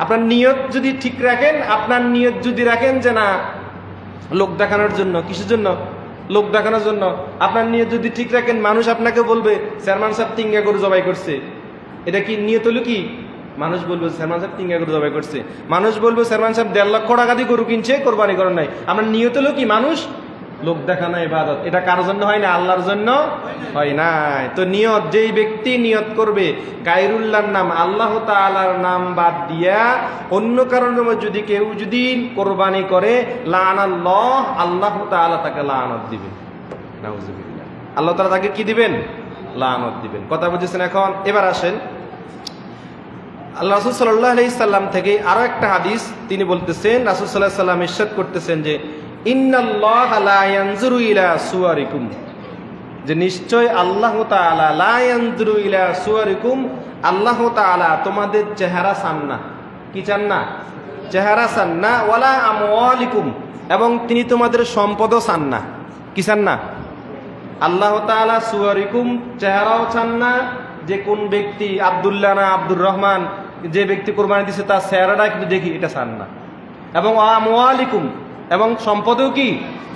আপনার নিয়ত যদি ঠিক রাখেন, আপনার নিয়ত যদি রাখেন যে না লোক দেখানোর জন্য, কিসের জন্য? লোক দেখানোর জন্য। আপনার নিয়ত যদি ঠিক রাখেন, মানুষ আপনাকে বলবে চেয়ারম্যান সাহেব 3 গরু জবাই করছে, এটা কি নিয়ত হলো? কি মানুষ বলবে চেয়ারম্যান সাহেব 3 গরু জবাই করছে, মানুষ বলবে চেয়ারম্যান সাহেব 1.5 লক্ষ টাকা দিয়ে গরু কিনছে, কোরবানি করেন নাই। আপনার নিয়ত হলো কি? মানুষ লোক দেখানো ইবাদত। এটা কার জন্য হয় না? আল্লাহর জন্য হয় নাই। তো নিয়ত, যেই ব্যক্তি নিয়ত করবে গায়রুল্লাহর নাম, আল্লাহ তাআলার নাম বাদ দিয়া অন্য কারণে যদি কেউ যদি কোরবানি করে, লাআনাল্লাহ, আল্লাহ তাআলা তাকে লাআনত দিবেন। নাউযুবিল্লাহ। আল্লাহ তাআলা তাকে কি দিবেন? লাআনত দিবেন। কথা বুঝেছেন এখন? এবার আসেন আল্লাহ রাসূল সাল্লাল্লাহু আলাইহি সাল্লাম থেকে আরো একটা হাদিস, তিনি বলতেছেন, রাসূল সাল্লাল্লাহু আলাইহি সাল্লাম ইরশাদ করতেছেন যে ইন্নাল্লাহা লা ইয়ানজুরু ইলা সুওয়ারিকুম, যে নিশ্চয় আল্লাহ তাআলা লা ইয়ানজুরু ইলা সুওয়ারিকুম, আল্লাহ তাআলা তোমাদের চেহারা চান না। কি চান না? চেহারা চান না। ওয়ালা আমওয়ালিকুম, এবং তিনি তোমাদের সম্পদও চান না। কি চান না? আল্লাহ তাআলা সুওয়ারিকুম চেহারাও চান না, যে কোন ব্যক্তি আব্দুল্লাহ না আব্দুর রহমান, যে ব্যক্তি কোরবানি দিচ্ছে তার চেহারাটা কিন্তু দেখি, এটা চান না। এবং আমওয়ালিকুম, এবং সম্পদেও কি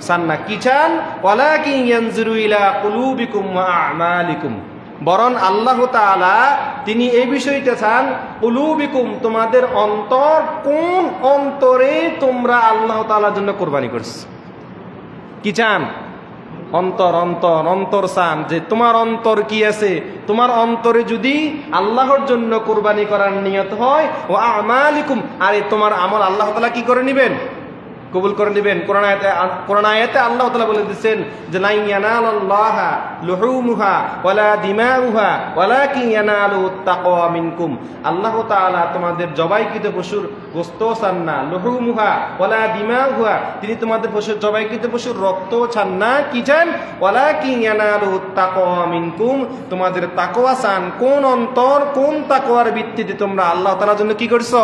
চান না। কি চান? ওয়ালাকিন ইয়ানজুরু ইলা কুলুবিকুম ওয়া আমালিকুম, বরং আল্লাহ তাআলা তিনি এই বিষয়টা চান, কুলুবিকুম তোমাদের অন্তর, কোন অন্তরে তোমরা আল্লাহ তাআলার জন্য কোরবানি করছো। কি চান? অন্তর, অন্তর, অন্তর চান যে তোমার অন্তর কি আছে। তোমার অন্তরে যদি আল্লাহর জন্য কোরবানি করার নিয়ত হয়, ও আমালিকুম, আরে তোমার আমল আল্লাহ তাআলা কি করে নেবেন? কবুল করে নেবেন। কোরআন আয়াতে আল্লাহ তাআলা বলে দিয়েছেন যে লা ইয়ানালাল্লাহা লুহুমুহা ওয়ালা দিমাউহা ওয়ালাকিন ইয়ানালুহুত তাকওয়া মিনকুম। আল্লাহ তাআলা তোমাদের জবাইকৃত পশুর গোশত চান না, লুহুমুহা ওয়ালা দিমাউহা, তিনি তোমাদের পশুর জবাইকৃত পশুর রক্ত চান না। কি চান? ওয়ালাকিন ইয়ানালুহুত তাকওয়া মিনকুম, তোমাদের তাকওয়া চান। কোন অন্তর, কোন তাকওয়ার ভিত্তিতে তোমরা আল্লাহ তাআলার জন্য কি করছো?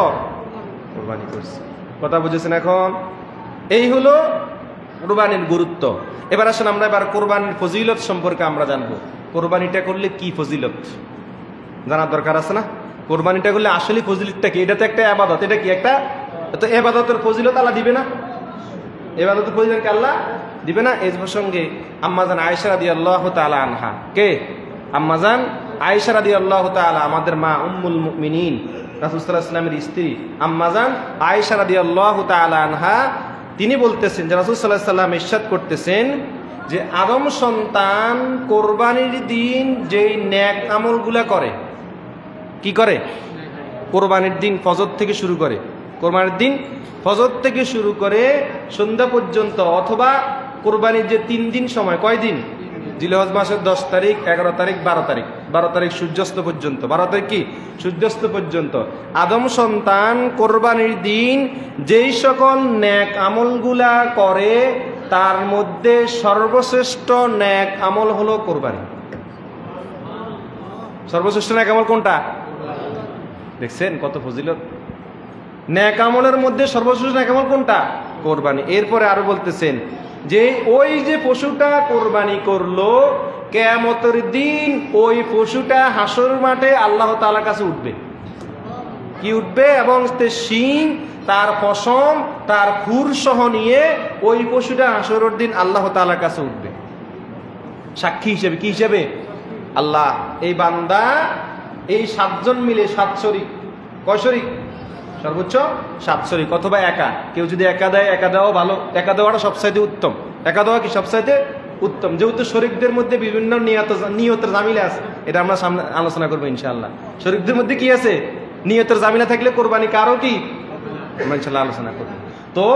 কোরবানি করছো। কথা বুঝেছেন এখন? এই হলো কোরবানির গুরুত্ব। এবার আসুন আমরা কোরবানির ফজিলত সম্পর্কে আমরা জানবো। কোরবানিটা করলে কি ফজিলত জানার দরকার আছে না? কোরবানিটা করলে আসলে ফজিলতটা কি? এটা তো একটা ইবাদত। এটা কি একটা? তো ইবাদতের ফজিলত আল্লাহ দিবে না? ইবাদতের ফজিলত কি আল্লাহ দিবে না? এই প্রসঙ্গে আম্মাজান আয়েশা রাদিয়াল্লাহু তাআলা আনহা, কে? আম্মাজান আয়েশা রাদিয়াল্লাহু তাআলা, আমাদের মা উম্মুল মুমিনিন, রাসূল সাল্লাল্লাহু আলাইহি ওয়াসাল্লামের স্ত্রী আম্মাজান আয়েশা রাদিয়াল্লাহু তাআলা আনহা, তিনি বলতেছেন যে রাসূল সাল্লাল্লাহু আলাইহি ওয়াসাল্লাম ইরশাদ করতেছেন যে আদম সন্তান কোরবানির দিন যেই নেক আমলগুলা করে, কি করে? কোরবানির দিন ফজর থেকে শুরু করে, কোরবানির দিন ফজর থেকে শুরু করে সন্ধ্যা পর্যন্ত, অথবা কোরবানির যে 3 দিন সময়, কয় দিন? জিলহজ মাসের 10 তারিখ, 11 তারিখ, 12 তারিখ, 12 তারিখ সূর্যাস্ত পর্যন্ত, 12 তারিখ কি সূর্যাস্ত পর্যন্ত আদম সন্তান কোরবানির দিন যেই সকল নেক আমলগুলা করে তার মধ্যে সর্বশ্রেষ্ঠ নেক আমল হলো কোরবানি। সর্বশ্রেষ্ঠ নেক আমল কোনটা? দেখছেন কত ফজিলত। নেক আমলের মধ্যে সর্বশ্রেষ্ঠ নেক আমল কোনটা? কোরবানি। এরপরে আরো বলতেছেন যে ওই যে পশুটা কোরবানি করলো, কিয়ামতের দিন ওই পশুটা হাসর মাঠে আল্লাহ তাআলার কাছে উঠবে। কি উঠবে? এবং শিং, তার পশম, তার খুর সহ নিয়ে ওই পশুটা হাসরের দিন আল্লাহ তাআলার কাছে উঠবে সাক্ষী হিসেবে। কি হিসেবে? আল্লাহ, এই বান্দা, এই 7 জন মিলে 7 শরীক, কয় শরীক? সর্বোচ্চ 7 শরীক, অথবা একা। কেউ যদি একা দেয়, একা দেওয়া ভালো, একা দেওয়াটা সবচাইতে উত্তম। একা দেওয়া কি সবচাইতে উত্তম, যেহেতু শরীকদের মধ্যে বিভিন্ন নিয়তের জামিলা আছে। এটা আমরা সামনে আলোচনা করবো ইনশাআল্লাহ। শরীকদের মধ্যে কি আছে? নিয়তের জামিলা থাকলে কোরবানি কারো কি আমরা ইনশাআল্লাহ আলোচনা করব। তো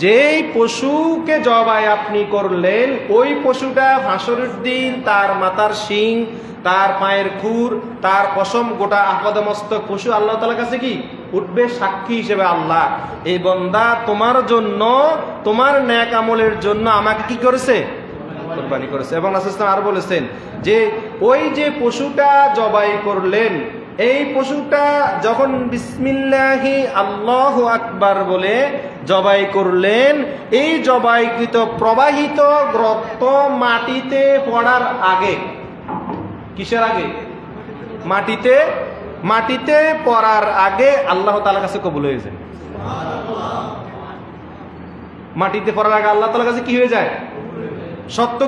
যেই পশুকে জবাই আপনি করলেন, ওই পশুটা হাসরের দিন তার মাথার শিং, তার পায়ের খুর, তার পশম, গোটা আপাদমস্তক পশু আল্লাহ তাআলার কাছে কি উঠবে সাক্ষী হিসেবে। আল্লাহ, এই বান্দা তোমার জন্য, তোমার নেক আমলের জন্য আমাকে কি করেছে? কোরবানি করেছে। এবং রাসূল সাল্লাল্লাহু আলাইহি ওয়াসাল্লাম আর বলেছেন যে ওই যে পশুটা জবাই করলেন, এই পশুটা যখন বিসমিল্লাহি আল্লাহু আকবার বলে জবাই করলেন, এই জবাইকৃত প্রবাহিত রক্ত মাটিতে পড়ার আগে, কিসের আগে? মাটিতে পড়ার আগে আল্লাহ তাআলার কাছে কবুল হয়ে যায়। মাটিতে পড়ার আগে আল্লাহ তাআলার কাছে কি হয়ে যায়? সত্য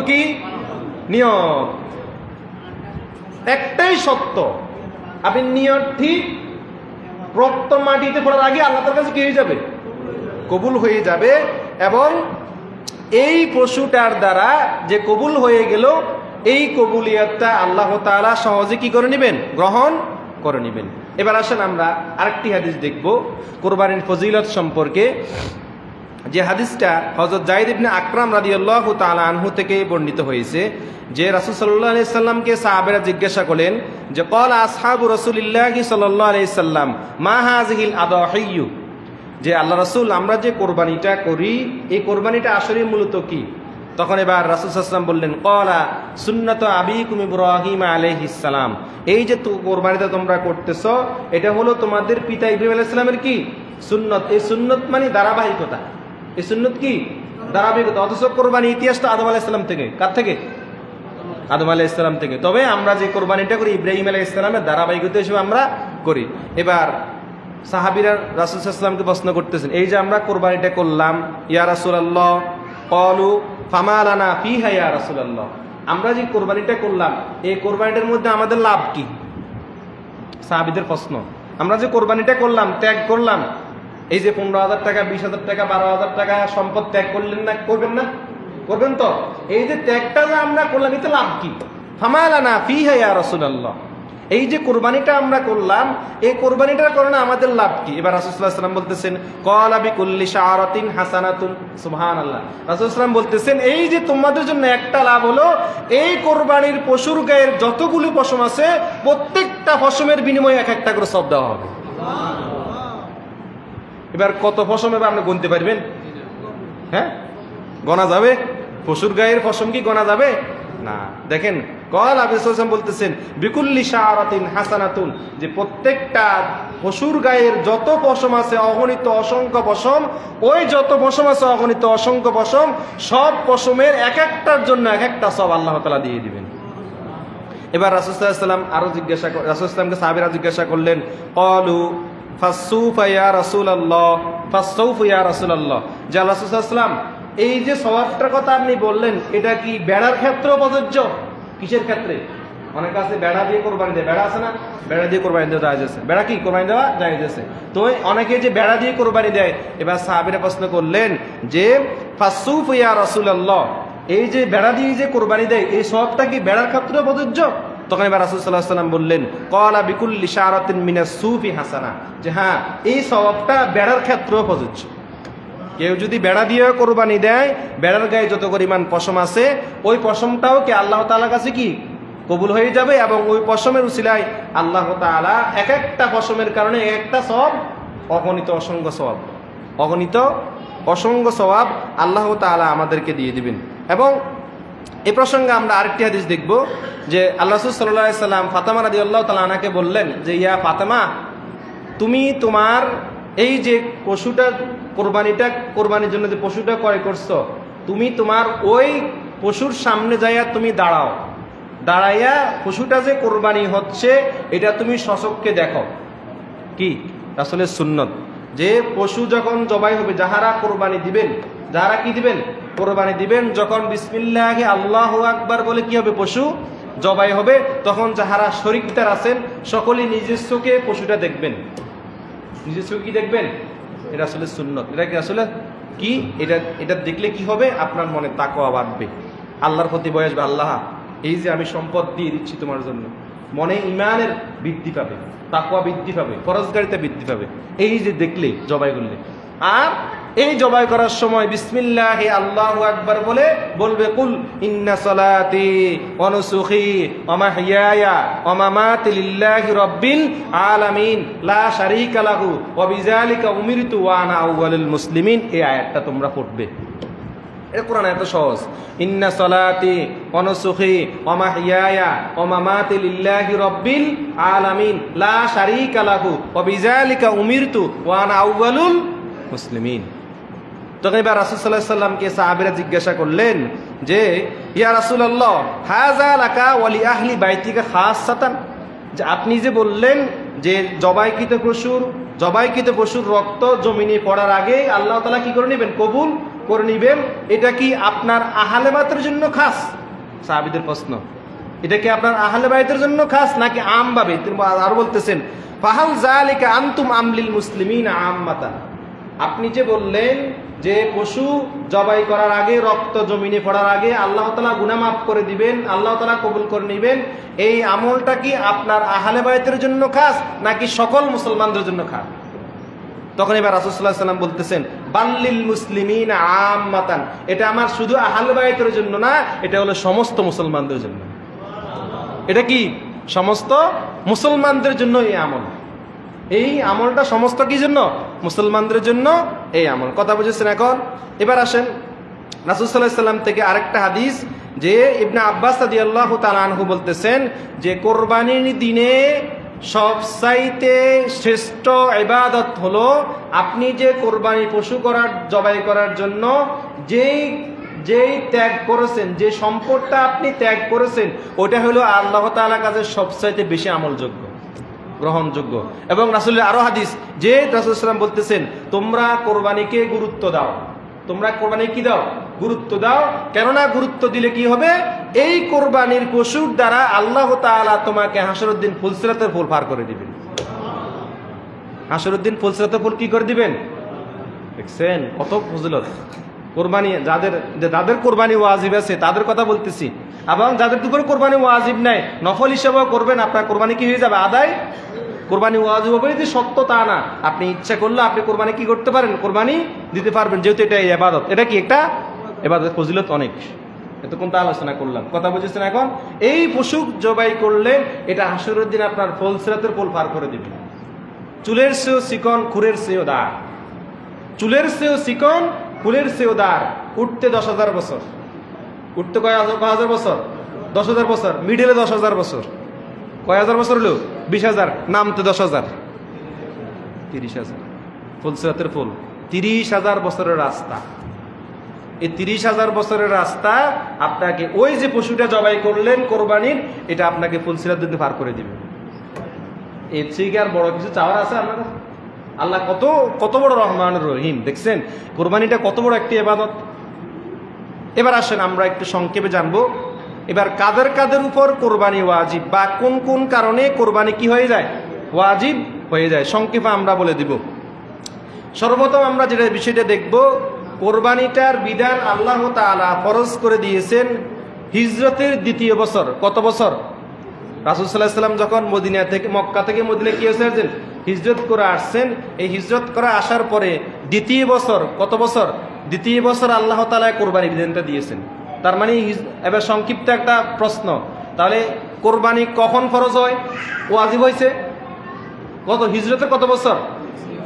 কি? নিয়ত। একটাই সত্য, আপনি নিয়ত ঠিক, রক্ত মাটিতে পড়ার আগে আল্লাহ তাআলার কাছে কি হয়ে যাবে? কবুল হয়ে যাবে। এবং এই পশুটার দ্বারা যে কবুল হয়ে গেল, এই কবুলিয়তটা আল্লাহ তাআলা সহজে কি করে নেবেন? গ্রহণ করে নেবেন। এবার আসেন আমরা আরেকটি হাদিস দেখব কোরবানির ফজিলত সম্পর্কে। যে হাদিসটা হযরত যায়েদ ইবনে আকরাম রাদিয়াল্লাহু তাআলা আনহু থেকে বর্ণিত হয়েছে যে রাসূল সাল্লাল্লাহু আলাইহি সাল্লামকে সাহাবারা জিজ্ঞাসা করলেন যে ক্বালা আসহাবু রাসূলিল্লাহি সাল্লাল্লাহু আলাইহি সাল্লাম মা হাযিহিল আদাহিয়্যু, যে আল্লাহ রাসূল, আমরা যে কোরবানিটা করি, এই কোরবানিটা আসলে মূলত কি? তখন এবার রাসূল সাল্লাল্লাহু আলাইহি ওয়াসাল্লাম বললেন ক্বালা সুন্নাতু আবিকুম ইব্রাহিম আলাইহিস সালাম, এই যে কোরবানিটা তোমরা করতেছো, এটা হলো তোমাদের পিতা ইব্রাহিম আলাইহিস সালামের কি সুন্নত। এই সুন্নত মানে ধারাবাহিকতা। এই সুন্নত কি? ধারাবাহিকতা। অথচ কোরবানি ইতিহাসটা আদম আলাইহিস সালাম থেকে। কার থেকে? আদম আলাইহিস সালাম থেকে। তবে আমরা যে কোরবানিটা করি ইব্রাহিম আলাইহিস সালামের ধারাবাহিকতা হিসেবে আমরা করি। এবার সাহাবীরা রাসূল সাল্লাল্লাহু আলাইহি ওয়াসাল্লামকে প্রশ্ন করতেছেন, এই যে আমরা কোরবানিটা করলাম, ইয়া রাসূলুল্লাহ, ক্বালু ফামা লানা ফিহা ইয়া রাসূলুল্লাহ, আমরা যে কোরবানিটা করলাম এই কোরবানিটার মধ্যে আমাদের লাভ কি? সাহাবীদের প্রশ্ন, আমরা যে কোরবানিটা করলাম, ত্যাগ করলাম, এই যে 15,000 টাকা, 20,000 টাকা, 12,000 টাকা সম্পদ ত্যাগ করলেন না, করবেন না? করবেন তো? এই যে ত্যাগটা যে আমরা করলাম এতে লাভ কি? ফামা লানা ফিহা ইয়া রাসূলুল্লাহ, এই যে কোরবানিটা আমরা করলাম এই কোরবানিটার কারণে আমাদের লাভ কি? এবার রাসূল সাল্লাল্লাহু আলাইহি ওয়াসাল্লাম বলতেছেন, ক্বালা বিকুল্লি শাআরাতিন হাসানাতুন, সুবহানাল্লাহ। রাসূল সাল্লাল্লাহু আলাইহি ওয়াসাল্লাম বলতেছেন, এই যে তোমাদের জন্য একটা লাভ হলো এই কোরবানির পশুর গায়ের যতগুলো পশম আছে প্রত্যেকটা পশমের বিনিময়ে এক একটা করে সওয়াব দেওয়া হবে। এবার কত পশম এবার আপনি গুনতে পারবেন? হ্যাঁ, গোনা যাবে? পশুর গায়ের পশম কি গোনা যাবে? না। দেখেন ক্বালা রাসূল বলতেছেন বিকুল্লি শাআরাতিন হাসানাতুন, যে প্রত্যেকটা পশুর গায়ের যত পশম আছে অগণিত অসংখ্য পশম, ওই যত পশম আছে অগণিত অসংখ্য পশম, সব পশমের এক একটার জন্য এক একটা সওয়াব আল্লাহ তাআলা দিয়ে দিবেন। এবার রাসূল সাল্লাল্লাহু আলাইহি ওয়াসাল্লাম আরো জিজ্ঞাসা রাসূল সাল্লাল্লাহু আলাইহি ওয়াসাল্লামকে সাহাবীরা জিজ্ঞাসা করলেন, ক্বালু ফাসসুফা ইয়া রাসূলুল্লাহ, ফাসসুফা ইয়া রাসূলুল্লাহ, যে রাসূল সাল্লাল্লাহু আলাইহি ওয়াসাল্লাম এই যে সওয়াবটার কথা আপনি বললেন এটা কি বেড়ার ক্ষেত্রেও প্রযোজ্য? কিসের ক্ষেত্রে? অনেক আছে বেড়া দিয়ে কোরবানি দেয়, বেড়া আছে না, বেড়া দিয়ে কোরবানি দেওয়া জায়েজ আছে, বেড়া কি কোরবানি দেওয়া জায়েজ আছে। তো অনেকে যে বেড়া দিয়ে কোরবানি দেয়, এবার সাহাবীরা প্রশ্ন করলেন যে ফাসসুফ ইয়া রাসূলুল্লাহ, এই যে বেড়া দিয়ে যে কোরবানি দেয় এই সওয়াবটা কি বেড়ার ক্ষেত্রেও প্রযোজ্য? তখন এবার রাসূল সাল্লাল্লাহু আলাইহি ওয়াসাল্লাম বললেন, ক্বালা বিকুল্লি শাআরাতিন মিনাস সুফি হাসানা, যে হ্যাঁ এই সওয়াবটা বেড়ার ক্ষেত্রেও প্রযোজ্য। কেউ যদি বেড়া দিয়ে কোরবানি দেয়, বেড়ার গায়ে যত পরিমাণ পশম আছে ওই পশমটাও কি আল্লাহ তাআলার কাছে কি কবুল হয়ে যাবে, এবং ওই পশমের উসিলায় আল্লাহ তাআলা এক একটা পশমের কারণে একটা সওয়াব, অগণিত অসংখ্য সওয়াব, অগণিত অসংখ্য সওয়াব আল্লাহ তাআলা আমাদেরকে দিয়ে দিবেন। এবং এই প্রসঙ্গে আমরা আরেকটি হাদিস দেখব যে আল্লাহ রাসূল সাল্লাল্লাহু আলাইহি সাল্লাম ফাতেমা রাদিয়াল্লাহু তাআলা আনহাকে বললেন যে, ইয়া ফাতেমা, তুমি তোমার এই যে পশুটা কোরবানির জন্য যে পশুটা ক্রয় করছো, তুমি তোমার ওই পশুর সামনে যাইয়া তুমি দাঁড়াইয়া পশুটা যে কোরবানি হচ্ছে এটা তুমি সচক্ষে দেখো। কি রাসূলের সুন্নত, যে পশু যখন জবাই হবে, যাহারা কোরবানি দিবেন, যাহারা কি দিবেন কোরবানি দিবেন, যখন বিসমিল্লাহি আল্লাহু আকবার বলে কি হবে পশু জবাই হবে, তখন যাহারা শরীকদার আছেন সকলেই নিজের চোখে পশুটা দেখবেন। নিজের চোখে কি দেখবেন? এটা আসলে সুন্নত। এটা কি আসলে কি, এটা দেখলে কি হবে? আপনার মনে তাকওয়া বাড়বে, আল্লাহর প্রতি ভয় আসবে। আল্লাহ, এই যে আমি সম্পদ দিয়ে দিচ্ছি তোমার জন্য, মনে ঈমানের বৃদ্ধি পাবে, তাকওয়া বৃদ্ধি পাবে, ফরজগারিতা বৃদ্ধি পাবে এই যে দেখলে জবাই করলে। আর এই জবাই করার সময় বিসমিল্লাহি আল্লাহু আকবার বলে বলবে, কুল ইন্না সালাতি ওয়া নুসুকি ওয়া মাহইয়ায়া ওয়া মামাতি লিল্লাহি রাব্বিল আলামিন লা শারীকা লাহু ওয়া বিযালিকা উমিরতু ওয়া আনা আউয়ালুল মুসলিমিন। এই আয়াতটা তোমরা পড়বে। এটা কোরআন এত সহজ। ইন্না সালাতি ওয়া নুসুকি ওয়া মাহইয়ায়া ওয়া মামাতি লিল্লাহি রাব্বিল আলামিন লা শারীকা লাহু ওয়া বিযালিকা উমিরতু ওয়া আনা আউয়ালুল মুসলিমিন। তখন এবার রাসূল সাল্লাল্লাহু আলাইহি সাল্লামকে সাহাবীরা জিজ্ঞাসা করলেন যে, ইয়া রাসূলুল্লাহ, হাযা লাকা ওয়া লি আহলি বাইতিকা খাসসাতান, যে আপনি যে বললেন যে জবাইকৃত পশুর রক্ত জমিনে পড়ার আগে আল্লাহ তাআলা কি করে নেবেন? কবুল করে নেবেন। এটা কি আপনার আহলে বাইতের জন্য খাস? সাহাবীদের প্রশ্ন, এটা কি আপনার আহলে বাইতের জন্য খাস নাকি আমভাবে? তিনি আর বলতেছেন, ফাহাল যালিকা আনতুম আমলিল মুসলিমিনা আম্মাতান, আপনি যে বললেন যে পশু জবাই করার আগে, রক্ত জমিনে পড়ার আগে আল্লাহ তাআলা গুনাহ মাফ করে দিবেন, আল্লাহ তাআলা কবুল করে নেবেন, এই আমলটা কি আপনার আহলে বাইতের জন্য খাস নাকি সকল মুসলমানদের জন্য খাস? তখন এবার রাসূল সাল্লাল্লাহু আলাইহি ওয়াসাল্লাম বলতেছেন, বাল্লিল মুসলিমিনা আম্মাতান, এটা আমার শুধু আহলে বাইতের জন্য না, এটা হলো সমস্ত মুসলমানদের জন্য। এটা কি সমস্ত মুসলমানদের জন্য এই আমল। এই আমলটা সমস্ত কি জন্য? মুসলমানদের জন্য এই আমল। কথা বুঝেছেন? এখন এবার আসেন রাসূল সাল্লাল্লাহু আলাইহি ওয়াসাল্লাম থেকে আরেকটা হাদিস, যে ইবনে আব্বাস রাদিয়াল্লাহু তাআলা আনহু বলতেছেন যে কোরবানির দিনে সবচাইতে শ্রেষ্ঠ ইবাদত হলো আপনি যে কোরবানি পশু জবাই করার জন্য যেই ত্যাগ করেছেন, যে সম্পদটা আপনি ত্যাগ করেছেন, ওটা হলো আল্লাহ তাআলার কাছে সবচাইতে বেশি আমলযোগ্য। গ্রহণযোগ্য। এবং রাসূলের আরো হাদিস, যে রাসূল সাল্লাল্লাহু আলাইহি ওয়াসাল্লাম বলতেছেন, তোমরা কোরবানিকে গুরুত্ব দাও, তোমরা কোরবানি কি দাও, গুরুত্ব দাও। কেননা গুরুত্ব দিলে কি হবে, এই কোরবানির পশুর দ্বারা আল্লাহ তাআলা তোমাকে হাসরের দিন ফুলসিরাতের ফুল পার করে দিবেন। হাসরের দিন ফুলসিরাতের ফুল কি করে দিবেন, দেখছেন কত ফজিলত। কোরবানি যাদের কোরবানি ওয়াজিব আছে তাদের কথা বলতেছি, এবং যাদের দুপুরে কোরবানি ওয়াজিব নাই নফল হিসেবেও করবেন, আপনার কোরবানি কি হয়ে যাবে, আদায়। কোরবানি ওয়াজিব হবে যে সত্য তা না, আপনি ইচ্ছা করলে আপনি কোরবানি কি করতে পারেন, কোরবানি দিতে পারবেন, যেহেতু এটা ইবাদত। এটা কি একটা ইবাদত, ফজিলত অনেক। এতক্ষণ তো আলোচনা করলাম, কথা বুঝেছেন। এখন এই পশু জবাই করলে এটা হাসরের দিন আপনার ফুলসিরাতের ফুল পার করে দিবে। চুলের চেয়েও চিকন, খুরের চেয়েও দাঁড়, চুলের চেয়েও চিকন, ফুলের চেয়েও দাঁড়, উঠতে 10,000 বছর, উঠতে কয় হাজার বছর, 10,000 বছর, মিডিলে 10,000 বছর, কয় হাজার বছর হলো 20,000, নামতে 10,000, 30,000 ফুলসিরাতের ফুল, 30,000 বছরের রাস্তা। এই 30,000 বছরের রাস্তা আপনাকে ওই যে পশুটা জবাই করলেন কোরবানির, এটা আপনাকে ফুলসিরাত দিতে পার করে দিবে। এর থেকে আর বড় কিছু চাওয়ার আছে আপনার? আল্লাহ কত কত বড় রহমান রহিম, দেখছেন কোরবানিটা কত বড় একটি ইবাদত। এবার আসেন আমরা একটু সংক্ষেপে জানবো, এবার কাদের কাদের উপর কোরবানি ওয়াজিব, বা কোন কোন কারণে কোরবানি কি হয়ে যায়, ওয়াজিব হয়ে যায়, সংক্ষেপে আমরা বলে দিব। সর্বপ্রথম আমরা যেটা বিষয়টা দেখব, কোরবানিটার বিধান আল্লাহ তাআলা ফরজ করে দিয়েছেন হিজরতের দ্বিতীয় বছর। কত বছর? রাসূল সাল্লাল্লাহু আলাইহি ওয়াসাল্লাম যখন মদিনা থেকে, মক্কা থেকে মদিনা কি হয়েছেন, হিজরত করে আসছেন। এই হিজরত করে আসার পরে দ্বিতীয় বছর, কত বছর, দ্বিতীয় বছর আল্লাহ তাআলা কোরবানি বিধানটা দিয়েছেন। তার মানে এবার সংক্ষিপ্ত একটা প্রশ্ন, তাহলে কোরবানি কখন ফরজ হয়, ওয়াজিব হয়েছে কত, হিজরতের কত বছর,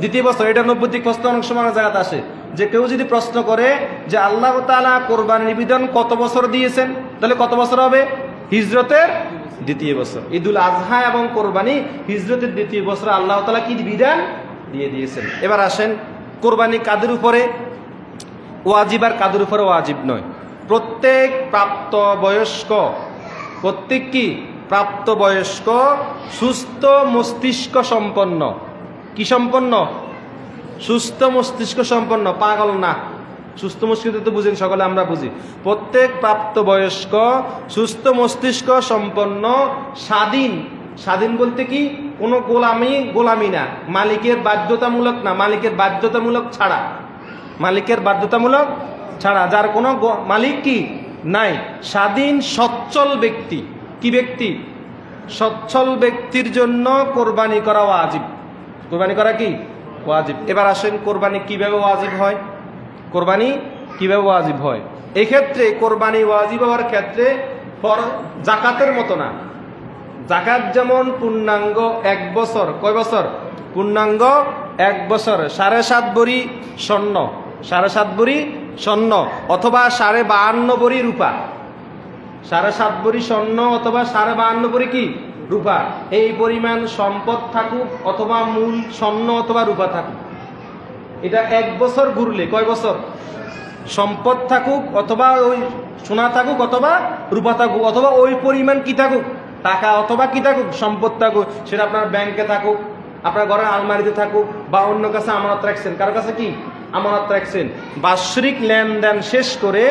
দ্বিতীয় বছর। এটা নৈবতিক প্রশ্ন অনেক সময় জায়গাতে আসে, যে কেউ যদি প্রশ্ন করে যে আল্লাহ তাআলা কোরবানির বিধান কত বছর দিয়েছেন, তাহলে কত বছর হবে, হিজরতের দ্বিতীয় বছর। ঈদুল আজহা এবং কোরবানি হিজরতের দ্বিতীয় বছর আল্লাহ তাআলা কি বিধান দিয়ে দিয়েছেন। এবার আসেন কোরবানি কাদের উপরে ওয়াজিব আর কাদের উপরে ওয়াজিব নয়। প্রত্যেক প্রাপ্তবয়স্ক, প্রত্যেক কি প্রাপ্তবয়স্ক, সুস্থ মস্তিষ্ক সম্পন্ন, কি সম্পন্ন, সুস্থ মস্তিষ্ক সম্পন্ন, পাগল না। সুস্থ মস্তিষ্ক তো বুঝেন সকলে, আমরা বুঝি। প্রত্যেক প্রাপ্তবয়স্ক সুস্থ মস্তিষ্ক সম্পন্ন, স্বাধীন, স্বাধীন বলতে কি কোনো গোলামি না, মালিকের বাধ্যতামূলক না, মালিকের বাধ্যতামূলক ছাড়া, মালিকের বাধ্যতামূলক ছাড়া, যার কোনো মালিক কি নাই, স্বাধীন সচ্ছল ব্যক্তি। কি ব্যক্তি? সচ্ছল ব্যক্তির জন্য কোরবানি করা ওয়াজিব। কোরবানি করা কি ওয়াজিব। এবার আসেন কোরবানি কিভাবে ওয়াজিব হয়, কোরবানি কিভাবে ওয়াজিব হয়। এই ক্ষেত্রে কোরবানি ওয়াজিব হওয়ার ক্ষেত্রে জাকাতের মতো না। জাকাত যেমন পূর্ণাঙ্গ 1 বছর, কয় বছর, পূর্ণাঙ্গ 1 বছর, 7.5 ভরি স্বর্ণ, 7.5 ভরি স্বর্ণ অথবা 52.5 ভরি রূপা, 7.5 ভরি স্বর্ণ অথবা 52.5 ভরি কি রূপা, এই পরিমাণ সম্পদ থাকুক অথবা মূল স্বর্ণ অথবা রূপা থাকুক, এটা 1 বছর ঘুরলে, কয় বছর, সম্পদ থাকুক অথবা ওই সোনা থাকুক অথবা রূপা থাকুক অথবা ওই পরিমাণ কি থাকুক, টাকা অথবা কি থাকুক, সম্পদ থাকুক, সেটা আপনার ব্যাংকে থাকুক, আপনার ঘরের আলমারিতে থাকুক, বা অন্য কাছে আমানত রাখছেন, কারো কাছে কি আমানত রাখছেন। বাৎসরিক লেনদেন শেষ করে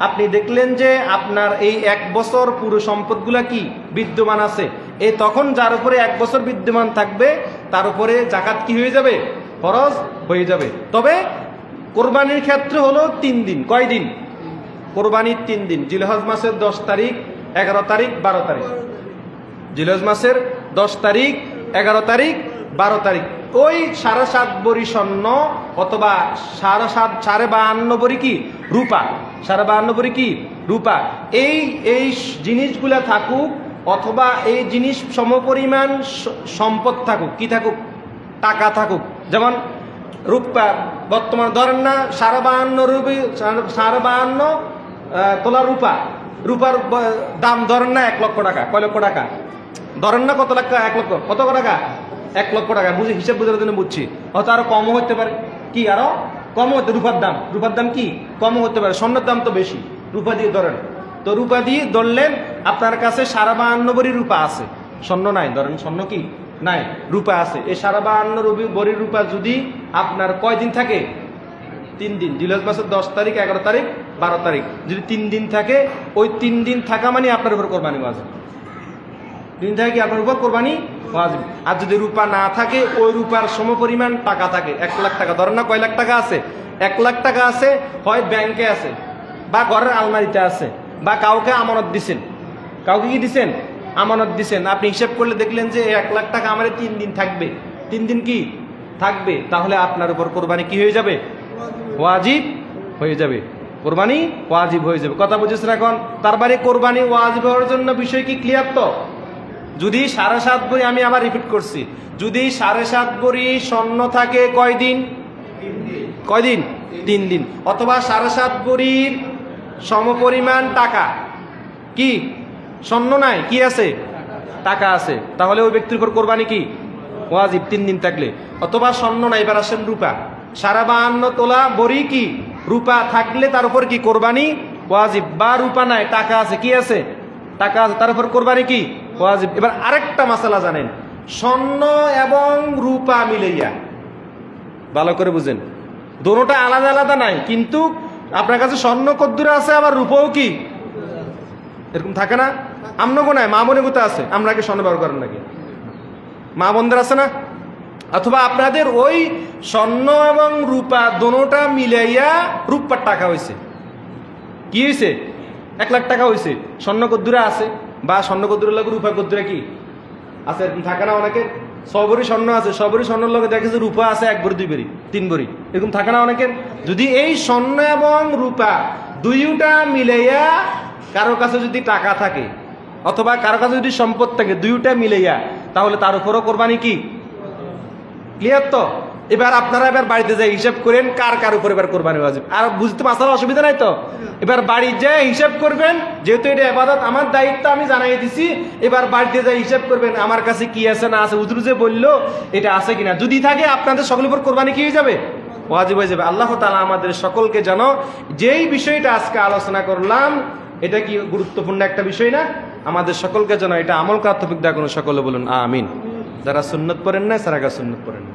আপনি দেখলেন যে আপনার এই 1 বছর পুরো সম্পদগুলা কি বিদ্যমান আছে, এই তখন যার উপরে 1 বছর বিদ্যমান থাকবে তার উপরে জাকাত কি হয়ে যাবে, ফরজ হয়ে যাবে। তবে কোরবানির ক্ষেত্রে হলো 3 দিন। কয় দিন? কোরবানির 3 দিন। জিলহজ মাসের 10 তারিখ, 11 তারিখ, 12 তারিখ। জিলহজ মাসের 10 তারিখ, 11 তারিখ, 12 তারিখ। ওই 7.5 ভরি স্বর্ণ অথবা 52.5 ভরি কি রূপা, 52.5 ভরি কি রূপা, এই জিনিসগুলা থাকুক অথবা এই জিনিস সমপরিমাণ সম্পদ থাকুক, কি থাকুক, টাকা থাকুক। যেমন রূপা বর্তমান ধরেন না 52 তোলা রূপা, রূপার দাম ধরেন না 1 লক্ষ টাকা, কয় লক্ষ টাকা ধরেন না, কত লাখ, 1 লক্ষ, কত টাকা, 1 লক্ষ টাকা। বুঝি, হিসাব বোঝার জন্য বুঝছি, হয়তো আরো কমও হতে পারে, কি আরো কম হতে, রূপার দাম কি কমও হতে পারে, স্বর্ণের দাম তো বেশি, রূপা দিয়ে ধরেন, তো রূপা দিয়ে ধরলেন আপনার কাছে 52.5 ভরি রূপা আছে, স্বর্ণ নাই, ধরেন স্বর্ণ কি নাই, রূপা আছে। এই 52 ভরির রূপা যদি আপনার কয়দিন থাকে? 3 দিন। জিলহজ মাসের 10 তারিখ, 11 তারিখ, 12 তারিখ যদি 3 দিন থাকে, ওই 3 দিন থাকা মানে আপনার উপর কোরবানি ওয়াজিব। 3 দিন থাকে কি আপনার উপর কোরবানি ওয়াজিব। আর যদি রূপা না থাকে, ওই রূপার সমপরিমাণ টাকা থাকে, 1 লাখ টাকা, ধরেন না কয় লাখ টাকা আছে? 1 লাখ টাকা আছে, হয় ব্যাংকে আছে বা ঘরের আলমারিতে আছে বা কাউকে আমানত দিছেন। কাউকে কি দিছেন? আমানত দিছেন। আপনি হিসাব করলে দেখলেন যে 1 লাখ টাকা আমার 3 দিন থাকবে, 3 দিন কি থাকবে, তাহলে আপনার উপর কোরবানি কি হয়ে যাবে? ওয়াজিব হয়ে যাবে। কোরবানি ওয়াজিব হয়ে যাবে। কথা বুঝেছেন এখন? তার মানে কোরবানি ওয়াজিব হওয়ার জন্য বিষয় কি ক্লিয়ার তো? যদি 7.5 ভরি, আমি আবার রিপিট করছি, যদি 7.5 ভরি স্বর্ণ থাকে কয়দিন? কয়দিন? 3 দিন। অথবা 7.5 ভরির সমপরিমাণ টাকা, কি স্বর্ণ নাই, কি আছে? টাকা আছে, তাহলে ওই ব্যক্তির উপর কোরবানি কি ওয়াজিব 3 দিন থাকলে। অথবা স্বর্ণ নাই, এবার আসেন রূপা, 52 তোলা ভরি কি রূপা থাকলে তার উপর কি কোরবানি ওয়াজিব। বা রূপা নাই, টাকা আছে, কি আছে? টাকা আছে, তার উপর কোরবানি কি ওয়াজিব। এবার আরেকটা মাসালা জানেন, স্বর্ণ এবং রূপা মিলাইয়া, ভালো করে বুঝেন, দোনোটা আলাদা আলাদা নাই, কিন্তু আপনার কাছে স্বর্ণ কদ্দুরে আছে, আবার রূপাও কি এরকম থাকে না? আমনগো নাই, মা বোনে কোথায় আছে? আমরা কি স্বর্ণ ব্যবহার করেন নাকি? মা বোনদের আছে না? অথবা আপনাদের ওই স্বর্ণ এবং রূপা দোনোটা মিলাইয়া রূপার টাকা হয়েছে, কি হয়েছে? 1 লাখ টাকা হয়েছে। স্বর্ণ কদ্দুরে আছে, বা স্বর্ণ কদ্দুরে লাগে রূপা কদ্দুরে কি আছে, এরকম থাকে না অনেকের? 100 ভরি স্বর্ণ আছে, 100 ভরি স্বর্ণের লগে দেখেছে রূপা আছে 1 ভরি, 2 ভরি, 3 ভরি, এরকম থাকে না অনেকের? যদি এই স্বর্ণ এবং রূপা দুইটা মিলাইয়া কারো কাছে যদি টাকা থাকে, অথবা কারো কাছে যদি সম্পদ থাকে, দুইটা মিলাইয়া, তাহলে তার উপরও কোরবানি কি ক্লিয়ার তো? এবার আপনারা এবার বাড়িতে যাই হিসাব করেন কার কার উপর এবার কোরবানি ওয়াজিব। আর বুঝতে মাসার অসুবিধা নাই তো? এবার বাড়ি যাই হিসাব করবেন, যেহেতু এটা ইবাদত, আমার দায়িত্ব আমি জানাই দিছি, এবার বাড়িতে যাই হিসাব করবেন আমার কাছে কি আছে না আছে, হুজুর যে বললো এটা আছে কিনা, যদি থাকে আপনাদের সকলের উপর কোরবানি কি হয়ে যাবে? ওয়াজিব হয়ে যাবে। আল্লাহ তাআলা আমাদের সকলকে যেন যেই বিষয়টা আজকে আলোচনা করলাম, এটা কি গুরুত্বপূর্ণ একটা বিষয় না? আমাদের সকলকে যেন এটা আমল করার তৌফিক দান করুন। সকলে বলুন আমিন। যারা সুন্নত পড়েন না, সারাগা সুন্নত পড়েন না।